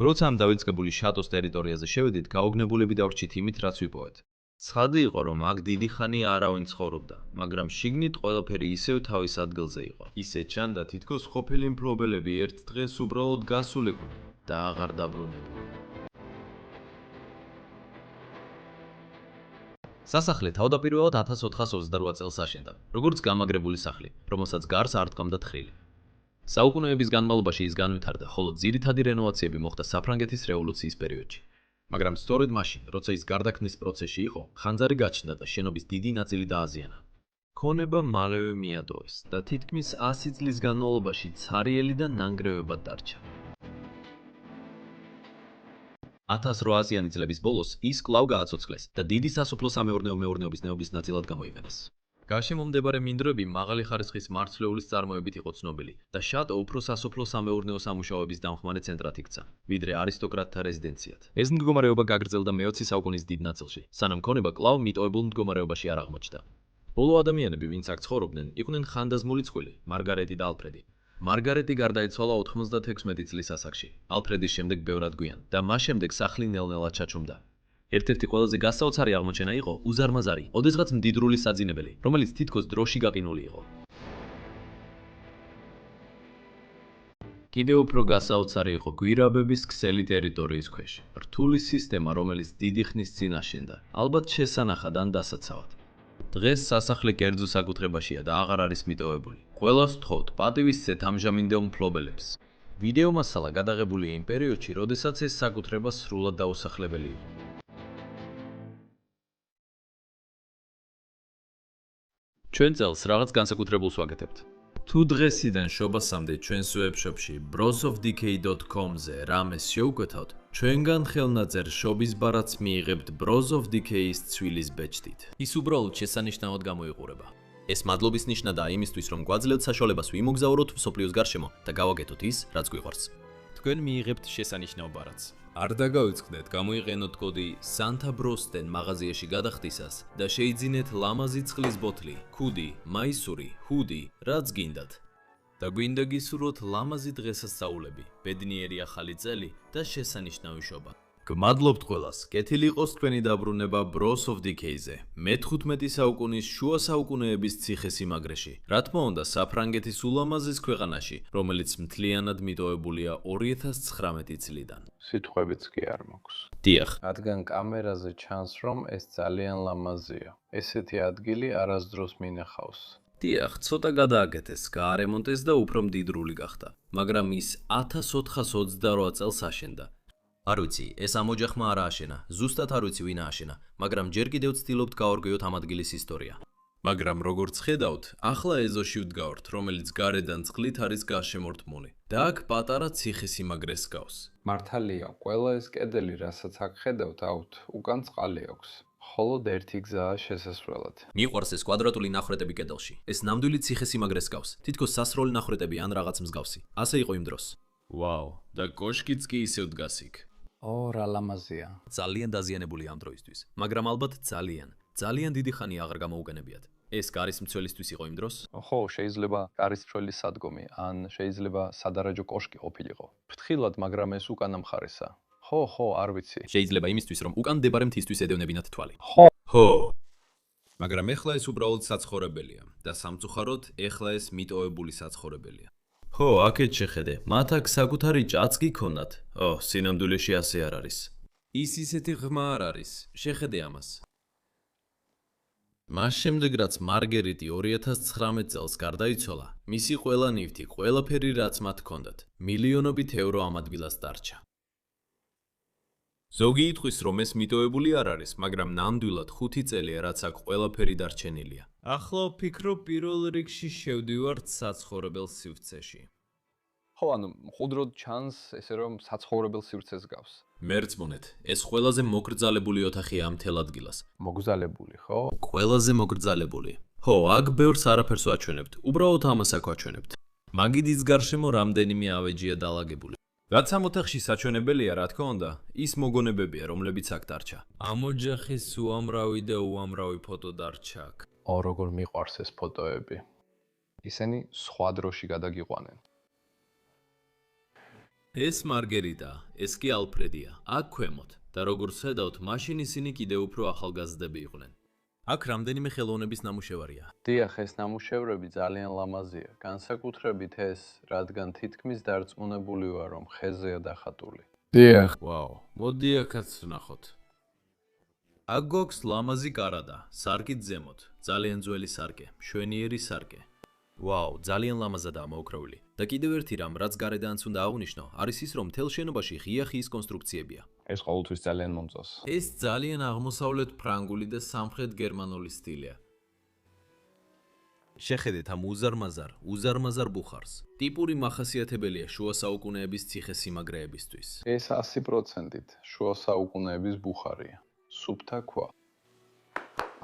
როცა ამ დავიწყებული შატოს ტერიტორიაზე შევედით, გაოგნებულები დავრჩით იმით, რაც ვიპოვეთ. ცხადი იყო, რომ აქ დიდი ხანი არავინ ცხოვრობდა, მაგრამ შიგნით ყველაფერი ისევ თავის ადგილზე იყო. ისე ჩანდა, თითქოს ყოფილი მფლობელები ერთ დღეს უბრალოდ გასულიყვნენ და აღარ დაბრუნებულან. სასახლე თავდაპირველად 1428 წელს აშენდა, როგორც გამაგრებული სახლი, რომელსაც გარს არ დგამდა თხრილი. საუკუნეების განმავლობაში ის განვითარდა, ხოლო ძირითადი რენოვაციები მოხდა საფრანგეთის რევოლუციის პერიოდში. მაგრამ სწორედ მაშინ, როცა ის გარდაქმნის პროცესში იყო, ხანძარი გაჩნდა და შენობის დიდი ნაწილი დააზიანა. ქონება მალევე მიატოვეს და თითქმის 100 წლის განმავლობაში ცარიელი და ნანგრევებად დარჩა. 1800-იანი წლების ბოლოს ის კვლავ გააცოცხლეს და დიდი სასოფლო-სამეურნეო მეურნეობის ნეობის ნაწილად გამოიყენეს. გარშემო მდებარე მინდვრები მაღალი ხარისხის მარცვლეულის წარმოებით იყო ცნობილი და შატო უფრო სასოფლო-სამეურნეო სამუშაოების დამხმარე ცენტრად იქცა, ვიდრე არისტოკრატთა რეზიდენციად. ეს მდგომარეობა გაგრძელდა მე-20 საუკუნის დიდ ნაწილში, სანამ ქონება კვლავ მიტოვებულ მდგომარეობაში არ აღმოჩნდა. ბოლო ადამიანები, ვინც აქ ცხოვრობდნენ, იყვნენ ხანდაზმული წყვილი, მარგარეტი და ალფრედი. მარგარეტი გარდაიცვალა 96 წლის ასაკში, ალფრედის შემდეგ ბევრად გვიან და მას შემდეგ სახლი ნელ-ნელა ჩაჩუმდა. ერთ-ერთი ყველაზე გასაოცარი აღმოჩენა იყო უზარმაზარი, ოდესღაც მდიდრული საძინებელი, რომელიც თითქოს დროში გაყინული იყო. კიდევ უფრო გასაოცარი იყო გვირაბების ქსელი ტერიტორიის ქვეშ, რთული სისტემა, რომელიც დიდი ხნის წინ აშენდა, ალბათ შესანახად ან დასაცავად. დღეს სასახლე კერძო საკუთრებაშია და აღარ არის მიტოვებული. ყველას ვთხოვთ, პატივისცეთ ამჟამინდელ მფლობელებს. ვიდეო მასალა გადაღებულია იმ პერიოდში, როდესაც ეს საკუთრება სრულად დაუსახლებელი იყო. ჩვენ წელს რაღაც განსაკუთრებულს ვაკეთებთ. თუ დღესიდან შობასამდე ჩვენს ვებშოპში brosofdk.com-ზე რამეს შევკვეთავთ, ჩვენგან ხელნაწერ შობის ბარათს მიიღებთ Bros of Decay-ის ცვილის ბეჭდით. ის უბრალოდ შესანიშნავად გამოიყურება. ეს მადლობის ნიშნადაა იმისთვის, რომ გვაძლევთ საშუალებას ვიმოგზაუროთ მსოფლიოს გარშემო და გავაკეთოთ ის, რაც გვიყვარს. თქვენ მიიღებთ შესანიშნავ ბარათს. არ დაგავიწყდეთ, გამოიყენოთ კოდი SANTA-BROSTEN მაღაზიაში გადახდისას და შეიძინეთ ლამაზი წყლის ბოთლი, ქუდი, მაისური, ჰუდი, რაც გინდათ. და გვინდა გისურვოთ ლამაზი დღესასწაულები, ბედნიერი ახალი წელი და შესანიშნავი შობა. გმადლობთ ყველას, კეთილი იყოს თქვენი დაბრუნება Bros of Decay-ზე, მე-15 საუკუნის შუა საუკუნეების ციხესიმაგრეში, რა თქმა უნდა საფრანგეთის ულამაზეს ქვეყანაში, რომელიც მთლიანად მიტოვებულია 2019 წლიდან. სიტყვებიც კი არ მაქვს. დიახ. რადგან კამერაზე ჩანს, რომ ეს ძალიან ლამაზია. ესეთი ადგილი არასდროს მინახავს. დიახ, ცოტა გადააკეთეს, გაარემონტეს და უფრო მდიდრული გახდა, მაგრამ ის 1428 წელს აშენდა. არ ვიცი, ეს ამ ოჯახმა არ ააშენა, ზუსტად არ ვიცი ვინ ააშენა, მაგრამ ჯერ კიდევ ვცდილობთ გავარკვიოთ ამ ადგილის ისტორია. მაგრამ როგორც ხედავთ, ახლა ეზოში ვდგავართ, რომელიც გარედან წყლით არის გარშემორტმული და აქ პატარა ციხესიმაგრეს გავს. მართალია, ყველა ეს კედელი, რასაც აქ ხედავთ, აუთ, უკან წყალი აქვს. მხოლოდ ერთი გზაა შესასვლელად. მიყვარს ეს კვადრატული ნახრეტები კედელში. ეს ნამდვილი ციხესიმაგრეს გავს, თითქოს სასროლი ნახრეტები ან რაღაც მსგავსი. ასე იყო იმ დროს. ვაუ, და კოშკიც კი ისევ დგას იქ. რა ლამაზია. ძალიან დაზიანებულია ამ დროისთვის, მაგრამ ალბათ ძალიან დიდი ხანი აღარ გამოუყენებიათ. ეს კარის მცველისთვის იყო იმ დროს? ხო, შეიძლება კარის მცველის სადგომი, ან შეიძლება სადარაჯო კოშკი ყოფილიყო. ფრთხილად, მაგრამ ეს უკანა მხარესა. ხო, არ ვიცი. შეიძლება იმისთვის, რომ უკან მდებარე მთისთვის ედევნებინათ თვალი. ხო. მაგრამ ეხლა ეს უბრალოდ საცხოვრებელია და სამწუხაროდ, ეხლა ეს მიტოვებული საცხოვრებელია. ხო, აქეთ შეხედე, მათ აქ საკუთარი ჭაც გიქონათ. სინამდვილეში ასე არ არის. ის ისეთი ღრმა არ არის. შეხედე ამას. მას შემდეგ, რაც მარგერიტი 2019 წელს გარდაიცვალა, მისი ყველა ნივთი, ყველაფერი რაც მათ ჰქონდათ, მილიონობით ევრო ამ ადგილას დარჩა. ზოგი იტყვის, რომ ეს მიტოვებული არ არის, მაგრამ ნამდვილად 5 წელია, რაც აქ ყველაფერი დარჩენილია. ახლა ვფიქრობ, პირველ რიგში შევდივართ საცხოვრებელ სივრცეში. ხო, მყუდროდ ჩანს, ესე რომ საცხოვრებელ სივრცეს გავს. მერწმუნეთ, ეს ყველაზე მოგრძალებული ოთახია ამ მთელ ადგილას. მოგზალებული, ხო? ყველაზე მოგრძალებული. ხო, აქ ბევრს არაფერს ვაჩვენებთ, უბრალოდ ამას აქ ვაჩვენებთ. მაგიდის გარშემო რამდენიმე ავეჯია დალაგებული. რაც ამ ოთახში საჩვენებელია, რა თქმა უნდა, ის მოგონებებია, რომლებიც აქ დარჩა. ამ ოჯახის უამრავი და უამრავი ფოტო დარჩა აქ. როგორ მიყვარს ეს ფოტოები. ისინი სხვა დროში გადაგიყვანენ. ეს მარგერიტა, ეს კი ალფრედია, აქ ქვემოთ და როგორც ხედავთ, მაშინ ისინი კიდევ უფრო ახალგაზრდები იყვნენ. აქ რამდენიმე ხელოვნების ნამუშევარია. დიახ, ეს ნამუშევრები ძალიან ლამაზია, განსაკუთრებით ეს, რადგან თითქმის დარწმუნებული ვარ, რომ ხეზეა დახატული. დიახ. ვაუ, მოდი აქაც ვნახოთ. აქ გვაქვს ლამაზი კარადა, სარკით ზემოთ, ძალიან ძველი სარკე, მშვენიერი სარკე. ვაუ, ძალიან ლამაზადაა მოოქროვილი. და კიდევ ერთი რამ, რაც გარედანაც უნდა აღვნიშნო, არის ის, რომ მთელ შენობაში ღია ხის კონსტრუქციებია. ეს ყოველთვის ძალიან მომწონს. ეს ძალიან აღმოსავლეთ ფრანგული და სამხრეთ გერმანული სტილია. შეხედეთ ამ უზარმაზარ ბუხარს. ტიპური მახასიათებელია შუა საუკუნეების ციხესიმაგრეებისთვის. ეს 100%-ით შუა საუკუნეების ბუხარია. სუფთა ქვა.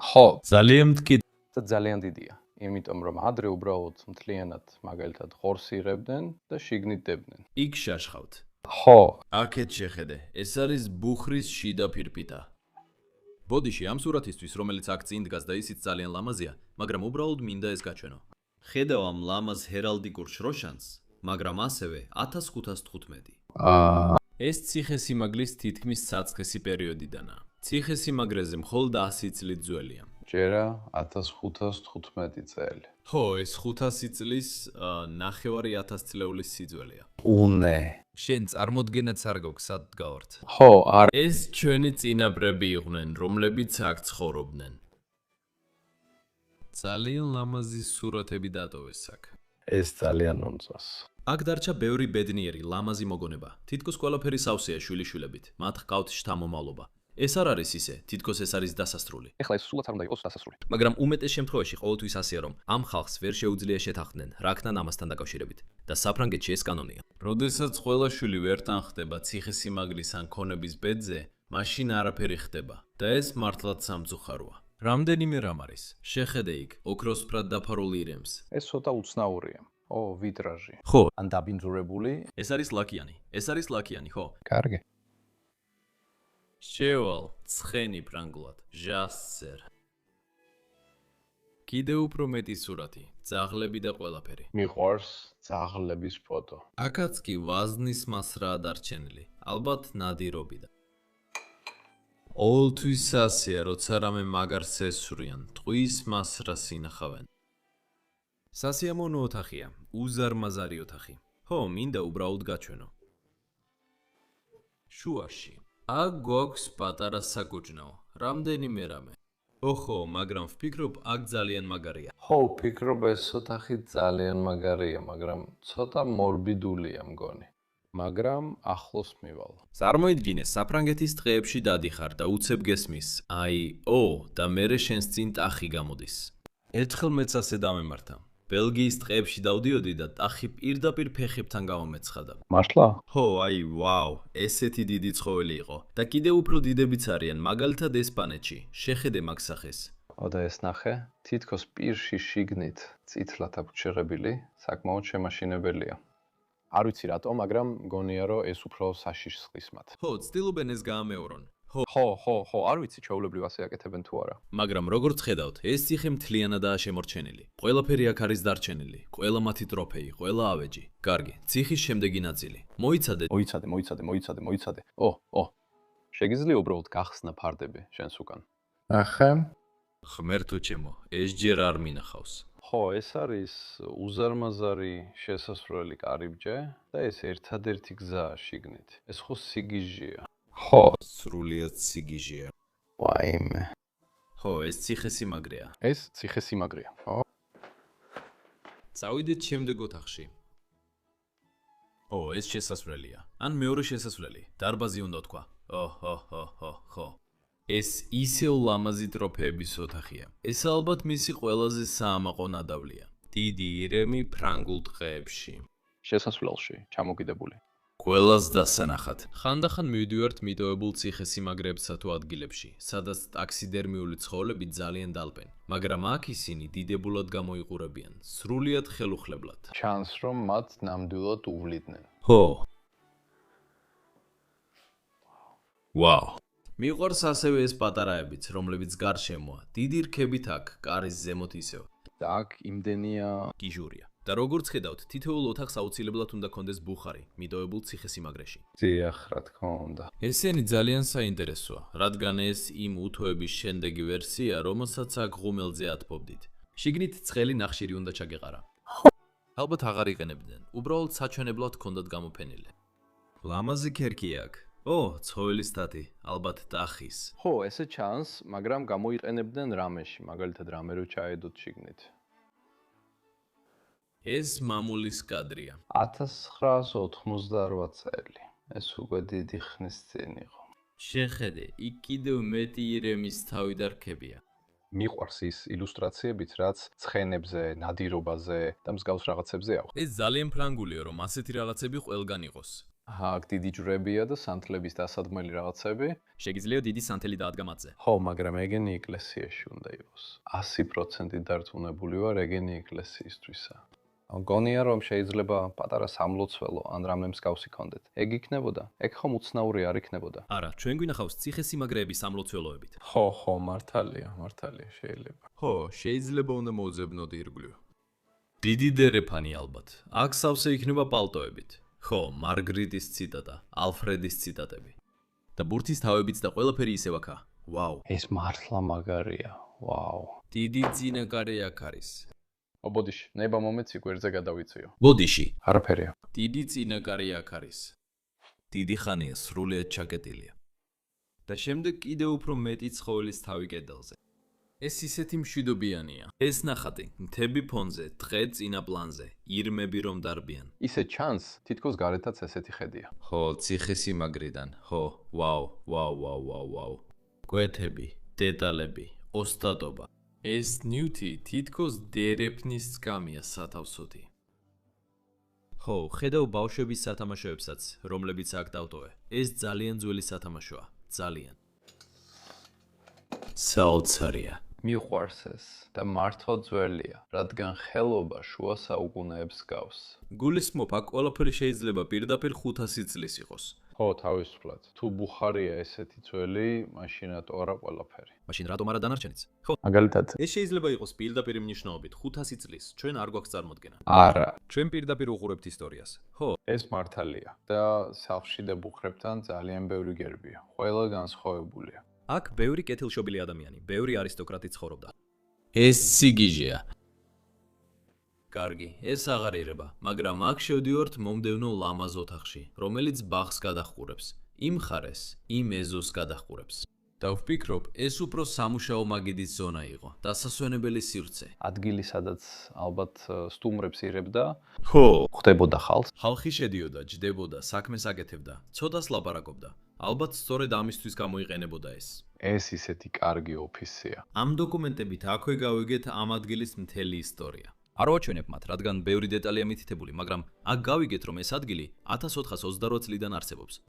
ხო, ძალიან მტკი და ძალიან დიდია. იმიტომ რომ ადრე უბრალოდ მთლიანად მაგალითად ღორს იღებდნენ და შიგნით დებდნენ. იქ შაშხავთ. ხო. აქეთ შეხედე, ეს არის ბუხრის შიდა ფირფიტა. ბოდიში ამ სურათისთვის, რომელიც აქ წინ დგას და ისიც ძალიან ლამაზია, მაგრამ უბრალოდ მინდა ეს გაჩვენო. ხედავ ამ ლამაზ ჰერალდიკურ შროშანს, მაგრამ ასევე 1515. ეს ციხესიმაგრის თითქმის საწყისი პერიოდიდანაა. ციხესიმაგრეზე მხოლოდ 100 წლით ძველია. ჯერა 1515 წელი. ხო, ეს 500 წლის 9,500 წლეულის სიძველეა. უნე. შენ წარმოდგენაც არ გაქვს სად გავართ. ხო, არ ეს ჩვენი წინაპრები იყვნენ, რომლებიც აქ ცხოვრობდნენ. ძალიან ლამაზი სურათები დატოვეს აქ. ეს ძალიან მომწონს. აქ დარჩა ბევრი ბედნიერი, ლამაზი მოგონება. თითქოს ყველაფერი სავსეა შვილიშვილებით. მათ ჰყავთ შთამომავლობა. ეს არ არის ისე, თითქოს ეს არის დასასრული. ეხლა ეს სულაც არ უნდა იყოს დასასრული. მაგრამ უმეტეს შემთხვევაში ყოველთვის ასეა, რომ ამ ხალხს ვერ შეუძლია შეთანხმდნენ რაკნან ამასთან დაკავშირებით და საფრანგეთში ეს კანონია. როდესაც ყველა შვილი ვერ თანხდება ციხესიმაგრის ან ქონების ბედზე, მაშინ არაფერი ხდება და ეს მართლაც სამწუხაროა. რამდენიმე რამ არის. შეხედე იქ, ოქროსფრად დაფარული ირემს. ეს ცოტა უცნაურია. ვიტრაჟი. ხო, ან დაბინძურებული. ეს არის ლაკიანი, ხო? კარგი. შევალ, ცხენი ფრანგულად, ჟასცერ. კიდევ უფრო მეტი სურათი, ძაღლები და ყველაფერი. მიყვარს ძაღლების ფოტო. აქაც კი ვაზნის მასრაა დარჩენილი, ალბათ ნადირობიდან. ყოველთვის ასეა, როცა რამე მაგარს ესვრიან, ტყვის მასრას ინახავენ. სასიამოვნო ოთახია, უზარმაზარი ოთახი. ხო, მინდა უბრალოდ გაჩვენო. შუაში. აქ გვაქვს პატარა საკუჭნაო, რამდენიმე რამე. ოხო, მაგრამ ვფიქრობ, აქ ძალიან მაგარია. ხო, ვფიქრობ ეს ოთახი ძალიან მაგარია, მაგრამ ცოტა მორბიდულია მგონი. მაგრამ ახლოს მივალ. წარმოიდგინე, საფრანგეთის ტყეებში დადიხარ და უცებ გესმის, და მერე შენს წინ ტახი გამოდის. ერთხელ მეც ასე დამემართა. ბელგიის ტყეებში დავდიოდი და ტახი პირდაპირ ფეხებთან გამომეცხადა. მართლა? ხო, ვაუ, ესეთი დიდი ცხოველი იყო. და კიდევ უფრო დიდებიც არიან, მაგალითად ესპანეთში. შეხედე მაგ სახეს. და ეს ნახე, თითქოს პირში შიგნით წითლად აქვს შეღებილი, საკმაოდ შემაშინებელია. არ ვიცი რატო, მაგრამ მგონია რომ ეს უფრო საშიშს მათ. ხო, ცდილობენ ეს გაამეორონ. ხო, არ ვიცი ჩაულებრივ ასე აკეთებენ თუ არა. მაგრამ როგორც ხედავთ, ეს ციხე მთლიანადაა შემორჩენილი. ყველაფერი აქ არის დარჩენილი, ყველა მათი ტროფეი, ყველა ავეჯი. კარგი, ციხის შემდეგი ნაწილი. მოიცადე. მოიცადე. შეგიძლია უბრალოდ გახსნა ფარდები შენს უკან. ახლა ღმერთო ჩემო, ეს ჯერ არ მინახავს. ხო, ეს არის უზარმაზარი შესასვლელი კარიბჭე და ეს ერთადერთი გზაა შიგნით. ეს ხო სიგიჟეა. ხო, სრულიად სიგიჟეა. ვაიმე. ხო, ეს ციხესიმაგრეა. ეს ციხესიმაგრეა. ხო. წავიდეთ შემდეგ ოთახში. ეს შესასვლელია. ან მეორე შესასვლელი. დარბაზი უნდა თქვა. ხო. ეს ისევ ლამაზი ტროფეების ოთახია. ეს ალბათ მისი ყველაზე საამაყო ნადავლია. დიდი ირემი ფრანგულ ტყეებში. შესასვლელში ჩამოგიდებული. ყველას დასანახად. ხანდახან მივდივართ მიტოვებულ ციხესიმაგრეებსა თუ ადგილებში, სადაც ტაქსიდერმიული ცხოველები ძალიან დალპენ, მაგრამ აქ ისინი დიდებულად გამოიყურებიან, სრულიად ხელუხლებლად. ჩანს რომ მათ ნამდვილად უვლიდნენ. ხო. ვაუ. მიყვარს ასევე ეს პატარაებიც, რომლებიც გარშემოა, დიდი რქებით აქ, კარის ზემოთ ისევ. და აქ იმდენია გიჟურია. და როგორც ხედავთ, თითოეულ ოთახს აუცილებლად უნდა კონდეს ბუხარი, მიდოვებულ ციხესიმაგრეში. დიახ, რა თქმა უნდა. ესენი ძალიან საინტერესოა, რადგან ეს იმ უთოების შემდეგი ვერსია, რომელსაც აქ ღუმელზე ათბობდით. შიგნით ცხელი ნახშირი უნდა ჩაგეყარა. ალბათ აღარ იყენებდნენ, უბრალოდ საჩვენებლად ჰქონდათ გამოფენილი. ლამაზი ქერქი აქ. ცხოველის თათი, ალბათ ტახის. ხო, ესე ჩანს, მაგრამ გამოიყენებდნენ რამეში, მაგალითად რამე რო ჩაედოთ შიგნით. ეს მამულის კადრია. 1988 წელი. ეს უკვე დიდი ხნის წინ იყო. შეხედე, იქ კიდევ მეტი ირემის თავი და რქებია. მიყვარს ის ილუსტრაციებიც, რაც ცხენებზე, ნადირობაზე და მსგავს რაღაცებზე აქვს. ეს ძალიან ფრანგულია, რომ ასეთი რაღაცები ყველგან იყოს. აქ დიდი ჯვრებია და სანთლების დასადმელი რაღაცები. შეგიძლია დიდი სანთელი დაადგამათზე. ხო, მაგრამ ეგენი ეკლესიაში უნდა იყოს. 100% დარწმუნებული ვარ ეგენი ეკლესიისთვისა. გონია რომ შეიძლება პატარა სამლოცველო ან რამე მსგავსი კონდეთ. ეგ იქნებოდა? ეგ ხომ უცნაური არ იქნებოდა? არა, ჩვენ გვინახავს ციხესიმაგრეების სამლოცველოებით. ხო, მართალია, შეიძლება. ხო, შეიძლება უნდა მოუძებნოდი ირგვლივ. დიდი დერეფანი ალბათ. აქ სავსე იქნება პალტოებით. ხო, მარგრიტის ციტატა, ალფრედის ციტატები. და ბურთის თავებიც და ყველაფერი ისევ აქა. ვაუ. ეს მართლა მაგარია. ვაუ. დიდი წინაკარი აქ არის. ბოდიში, ნება მომეცი გვერდზე გადავიწიო. ბოდიში. არაფერია. დიდი წინაკარი აქ არის. დიდი ხანია სრულიად ჩაკეტილია. და შემდეგ კიდევ უფრო მეტი ცხოველის თავი კედელზე. ეს ისეთი მშვიდობიანია. ეს ნახატი, მთები ფონზე, დღე წინა პლანზე, ირმები რომ დარბიან. ისე ჩანს, თითქოს გარეთაც ესეთი ხედია. ხო, ციხესიმაგრიდან. ხო, ვაუ. გვეთები, დეტალები, ოსტატობა. ეს ნიუთი თითქოს დერეფნის სკამია სათავსოთი. ხო, ხედავ ბავშვების სათამაშოებსაც, რომლებიც აქ დავტოვე. ეს ძალიან ძველი სათამაშოა, ძალიან. საოცარია. მიყვარს ეს და მართლა ძველია, რადგან ხელობა შუა საუკუნეებს გავს. გულისხმობ, აქ ყველაფერი შეიძლება პირდაპირ 500 წლის იყოს. ხო, თავისუფლად. თუ ბუხარია ესეთი ძველი, მაშინაც არა ყველაფერი. მაშინ რატომ არა დანარჩენიც? ხო, მაგალითად, ეს შეიძლება იყოს პირდაპირ მნიშვნელობით 500 წლის. ჩვენ არ გვაქვს წარმოდგენა. არა. ჩვენ პირდაპირ უყურებთ ისტორიას. ხო, ეს მართალია და სახლში და ბუხრებთან ძალიან ბევრი გერბია. ყველა განსხვავებულია. აქ ბევრი კეთილშობილი ადამიანი, ბევრი არისტოკრატი ცხოვრობდა. ეს სიგიჟეა. კარგი, ეს აღარ ირება, მაგრამ აქ შევდივართ მომდევნო ლამაზ ოთახში, რომელიც ბაღს გადაჰყურებს. იმ ხარეს, იმ ეზოს გადაჰყურებს. და ვფიქრობ, ეს უფრო სამუშაო მაგიდის ზონა იყო, დასასვენებელი სივრცე. ადგილი, სადაც ალბათ სტუმრებს ირებდა, ხო, ხდებოდა ხალხს. ხალხი შედიოდა, ჯდებოდა, საქმეს აკეთებდა, ცოტას ლაპარაკობდა. ალბათ სწორედ ამისთვის გამოიყენებოდა ეს. ეს ისეთი კარგი ოფისია. ამ დოკუმენტებით აქვე გავიგეთ ამ ადგილის მთელი ისტორია. არ ვაჩვენებ მათ, რადგან ბევრი დეტალია მითითებული, მაგრამ აქ გავიგეთ, რომ ეს ადგილი 1428 წლიდან არსებობს.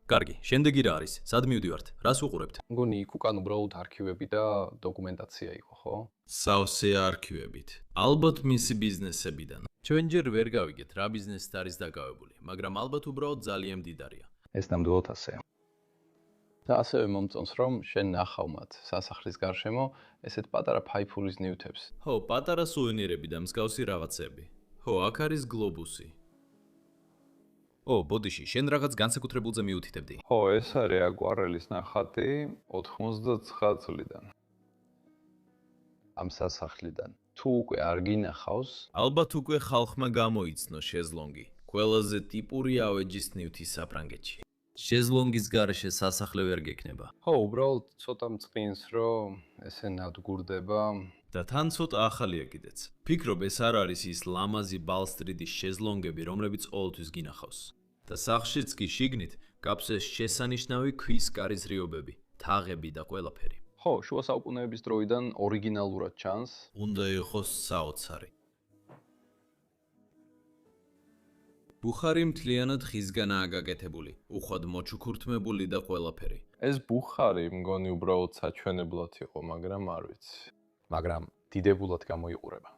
კარგი, შემდეგი რა არის? სად მივდივართ? რას უყურებთ? მგონი იქ უკან უბრალოდ არქივები და დოკუმენტაცია იყო, ხო? სავსე არქივებით. ალბათ მისი ბიზნესებიდან. ჩვენ ჯერ ვერ გავიგეთ, რა ბიზნესით არის დაკავებული, მაგრამ ალბათ უბრალოდ ძალიან მდიდარია. ეს ნამდვილად ასეა. და ასევე მომწონს, რომ შენ ნახავ მათ სასახლის გარშემო ესეთ პატარა ფაიფურის ნივთებს. ხო, პატარა სუვენირები და მსგავსი რაღაცები. ხო, აქ არის გლობუსი. ბოდიში, შენ რაღაც განსაკუთრებულზე მიუთითებდი. ხო, ეს არის აკვარელის ნახატი 99 წლიდან. ამ სასახლიდან. თუ უკვე არ გინახავს, ალბათ უკვე ხალხმა გამოიცნო შეზლონგი. ყველაზე ტიპური ავეჯის ნივთი საფრანგეთში. შეზლონგის გარეშე სასახლე ვერ გექნება. ხო, უბრალოდ ცოტა მწყინს, რომ ესე ნადგურდება. და თან ცოტა ახალია კიდეც. ფიქრობ, ეს არ არის ის ლამაზი ბალსტრიტის შეზლონგები, რომლებიც ყოველთვის გინახავს. და სახლშიც კი შიგნით გაქვს ეს შესანიშნავი ქვის კარის რიობები, თაღები და ყველაფერი. ხო, შუა საუკუნეების დროიდან ორიგინალურად ჩანს. უნდა იყოს საოცარი. ბუხარი მთლიანად ხისგანაა გაკეთებული, უხვად მოჩუქურთმებული და ყველაფერი. ეს ბუხარი მგონი უბრალოდ საჩვენებლად იყო, მაგრამ არ ვიცი. მაგრამ დიდებულად გამოიყურება.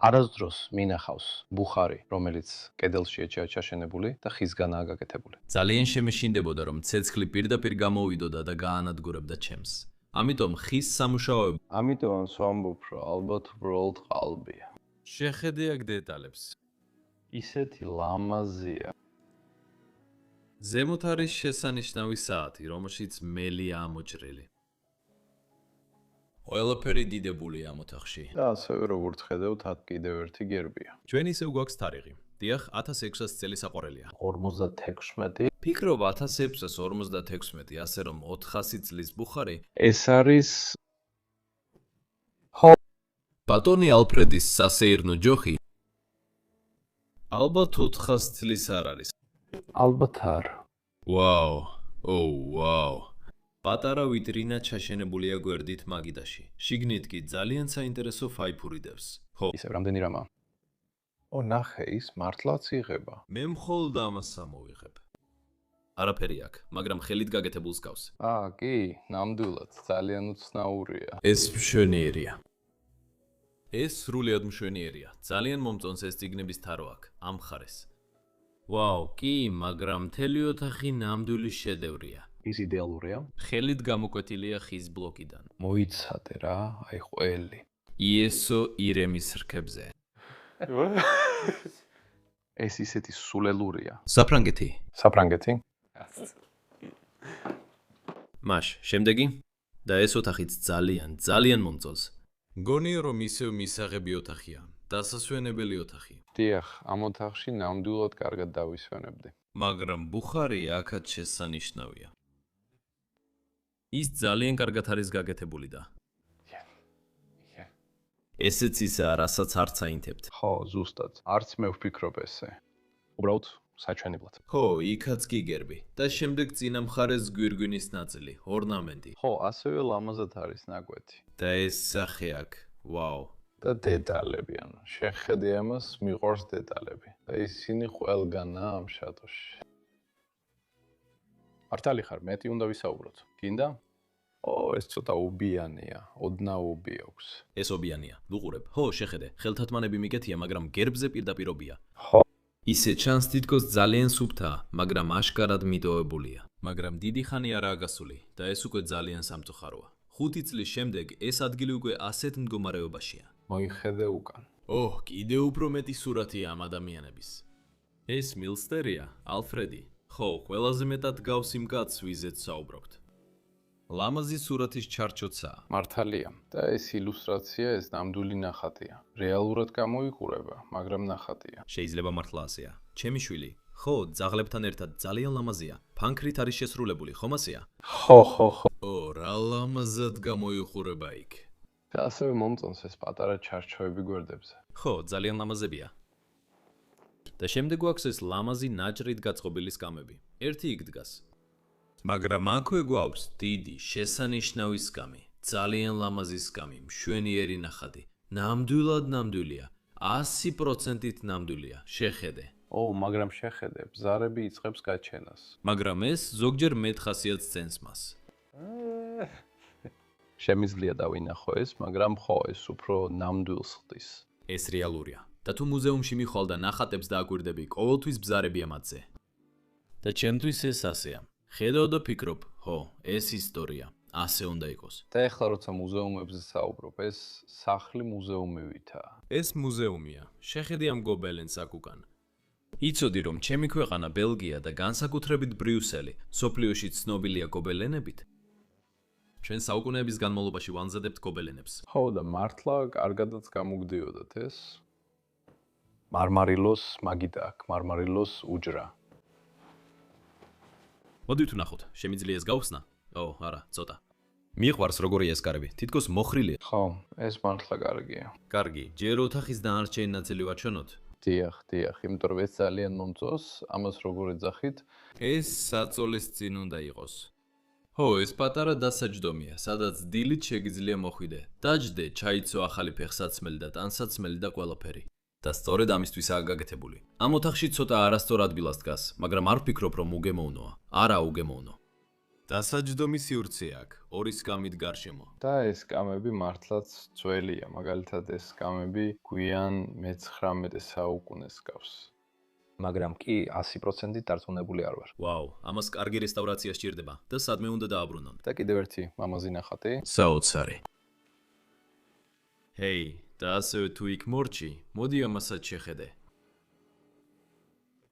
არასდროს მინახავს ბუხარი, რომელიც კედელშია ჩაშენებული და ხისგანაა გაკეთებული. ძალიან შემეშინდებოდა, რომ ცეცხლი პირდაპირ გამოვიდოდა და გაანადგურებდა ჩემს. ამიტომ ხის სამუშაოები. ამიტომ ვამბობ, რომ ალბათ უბრალოდ ყალბია. შეხედე აქ დეტალებს. ისეთი ლამაზია. ზემოთ არის შესანიშნავი საათი, რომელშიც მელია ამოჭრილი. ყველაფერი დიდებულია ამ ოთახში. და ასევე როგორც ხედავთ, აქ კიდევ ერთი გერბია. ჩვენ ისევ გვაქვს თარიღი. დიახ, 1600 წელი საყვარელია. 56. ფიქრობ 1656, ასე რომ 400 წლის ბუხარი ეს არის ბატონი ალფრედის სასეირნო ჯოხი. ალბათ 400 წლის არ არის. ალბათ არ. ვაუ, ვაუ. პატარა ვიტრინა ჩაშენებულია გვერდით მაგიდაში. შიგნით კი ძალიან საინტერესო ფაიფური დევს. ხო, ისევ რამდენი რამა? ნახე, ის მართლაც იღება. მე მხოლოდ ამას ამოვიღებ. არაფერი აქ, მაგრამ ხელით გაკეთებულს გავს. კი, ნამდვილად, ძალიან უცნაურია. ეს მშვენიერია. ეს სრულიად მშვენიერია. ძალიან მომწონს ეს ციგნების თარო აქ, ამ მხარეს. ვაუ, კი, მაგრამ მთელი ოთახი ნამდვილი შედევრია. ის იდეალურია? ხელით გამოკვეთილია ხის ბლოკიდან. მოიცადე რა, აი ყველი. იესო ირემის რქებზე. ეს ისეთი სულელურია. საფრანგეთი. საფრანგეთი? მაშ, შემდეგი? და ეს ოთახიც ძალიან მომწონს. გონია რომ ისევ მისაღები ოთახია. დასასვენებელი ოთახი. დიახ, ამ ოთახში ნამდვილად კარგად დავისვენებდი. მაგრამ ბუხარი აქაც შესანიშნავია. ის ძალიან კარგად არის გაკეთებული და ესეც ისაა, რასაც არც აინთებთ. ხო, ზუსტად. არც მე ვფიქრობ ესე. უბრალოდ საჩვენებლად. ხო, იქაც კი გერბი. და შემდეგ წინა მხარეს გვირგვინის ნაწილი, ორნამენტი. ხო, ასევე ლამაზად არის ნაკვეთი. და ეს სახე აქ, ვაუ. და დეტალები, ანუ შეხედე ამას, მიყვარს დეტალები. და ისინი ყველგანაა ამ შატოში. მართალი ხარ, მეტი უნდა ვისაუბროთ. გინდა? ეს ცოტა უბიანია, ოდნავ უბი აქვს. ეს ობიანია. ვუყურებ. ხო, შეხედე. ხელთათმანები მიკეთია, მაგრამ გერბზე პირდაპირობია. ხო. ისე ჩანს თითქოს ძალიან სუფთაა, მაგრამ აშკარად მიტოვებულია. მაგრამ დიდი ხანი არაა გასული და ეს უკვე ძალიან სამწუხაროა. 5 წლის შემდეგ ეს ადგილი უკვე ასეთ მდგომარეობაშია. მოიხედე უკან. კიდევ უფრო მეტი სურათია ამ ადამიანების. ეს მილსტერია, ალფრედი. ხო, ყველაზე მეტად გავს იმ კაცს, ვიზეც საუბრობთ. ლამაზი სურათის ჩარჩოცაა. მართალია. და ეს ილუსტრაცია, ეს ნამდვილი ნახატია. რეალურად გამოიყურება, მაგრამ ნახატია. შეიძლება მართლა ასეა. ჩემი შვილი, ხო, ძაღლებთან ერთად ძალიან ლამაზია. ფანქრით არის შესრულებული, ხომ ასეა? ხო. რა ლამაზად გამოიყურება იქ. და ასევე მომწონს ეს პატარა ჩარჩოები გვერდებზე. ხო, ძალიან ლამაზებია. და შემდეგ გვაქვს ეს ლამაზი ნაჭრით გაწყობილი სკამები. ერთი იქ დგას. მაგრამ აქვე გვაქვს დიდი, შესანიშნავი სკამი. ძალიან ლამაზი სკამი, მშვენიერი ნახატი. ნამდვილია. 100%-ით ნამდვილია. შეხედე. მაგრამ შეხედე, ბზარები იწყებს გაჩენას. მაგრამ ეს ზოგჯერ მეტ ხასიათს წენს მას. შემიძლია დავინახო ეს, მაგრამ ხო, ეს უფრო ნამდვილს ხდის. ეს რეალურია. და თუ მუზეუმში მიხვალ და ნახატებს დააკვირდები, ყოველთვის ბზარებია მათზე. და ჩემთვის ეს ასეა. ხედავ და ფიქრობ, ხო, ეს ისტორია. ასე უნდა იყოს. და ეხლა როცა მუზეუმებზე საუბრობ, ეს სახლი მუზეუმივითაა. ეს მუზეუმია. შეხედე ამ გობელენს აქ უკან. იცოდი რომ ჩემი ქვეყანა ბელგია და განსაკუთრებით ბრიუსელი, სოფლიოში ცნობილია გობელენებით? ჩვენ საუკუნეების განმავლობაში ვანზადებთ გობელენებს. ხო და მართლა კარგადაც გამოგდიოდათ ეს. მარმარილოს მაგიდა აქ, მარმარილოს უჯრა. მოდით ვნახოთ, შემიძლია ეს გავხსნა? არა, ცოტა. მიყვარს როგორია ეს კარები, თითქოს მოხრილია. ხო, ეს მართლა კარგია. კარგი, ჯერ ოთახის დანარჩენი ნაწილი ვაჩვენოთ. დიახ, იმიტომ რომ ეს ძალიან მომწონს, ამას როგორ ეძახით? ეს საწოლის წინ უნდა იყოს. ხო, ეს პატარა დასაჯდომია, სადაც დილით შეგიძლია მოხვიდე. დაჯდე, ჩაიცო ახალი ფეხსაცმელი და ტანსაცმელი და ყველაფერი. და სწორედ ამისთვისაა გაკეთებული. ამ ოთახში ცოტა არასწორ ადგილას დგას, მაგრამ არ ვფიქრობ, რომ უგემოვნოა. არა, უგემოვნო. დასაჯდომი სივრცე აქვს, 2 სკამით გარშემო. და ეს სკამები მართლაც ძველია, მაგალითად ეს სკამები გვიან მე-19 საუკუნეს გავს. მაგრამ კი 100%-ით დარწმუნებული არ ვარ. ვაუ, ამას კარგი რესტავრაცია სჭირდება და სადმე უნდა დააბრუნონ. და კიდევ ერთი მამაზი ნახატი. საოცარი. ჰეი, და ასევე თუ იქ მორჩი, მოდი ამასაც შეხედე.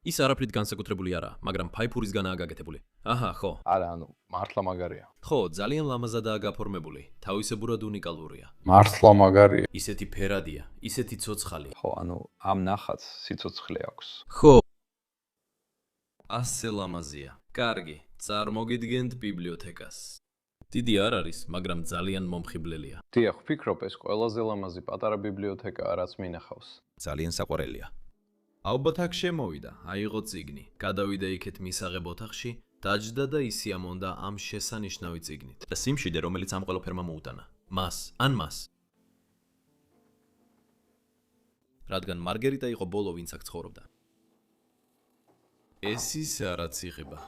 ის არაფრით განსაკუთრებული არაა, მაგრამ ფაიფურისგანაა გაკეთებული. აჰა, ხო. არა, მართლა მაგარია. ხო, ძალიან ლამაზადაა გაფორმებული, თავისებურად უნიკალურია. მართლა მაგარია. ისეთი ფერადია, ისეთი ცოცხალი. ხო, ამ ნახატს სიცოცხლე აქვს. ხო. ასე ლამაზია. კარგი, წარმოგიდგენთ ბიბლიოთეკას. დიდი არ არის, მაგრამ ძალიან მომხიბლელია. დიახ, ვფიქრობ, ეს ყველაზე ლამაზი პატარა ბიბლიოთეკაა, რაც მინახავს. ძალიან საყვარელია. ალბათ აქ შემოვიდა, აიღო წიგნი, გადავიდა იქეთ მისაღებ ოთახში, დაჯდა და ისიამონდა ამ შესანიშნავი წიგნით. და სიმშვიდე, რომელიც ამ ყველაფერმა მოუტანა. მას. რადგან მარგერიტა იყო ბოლო, ვინც აქ ცხოვრობდა. ეს ისაა, რაც იღება.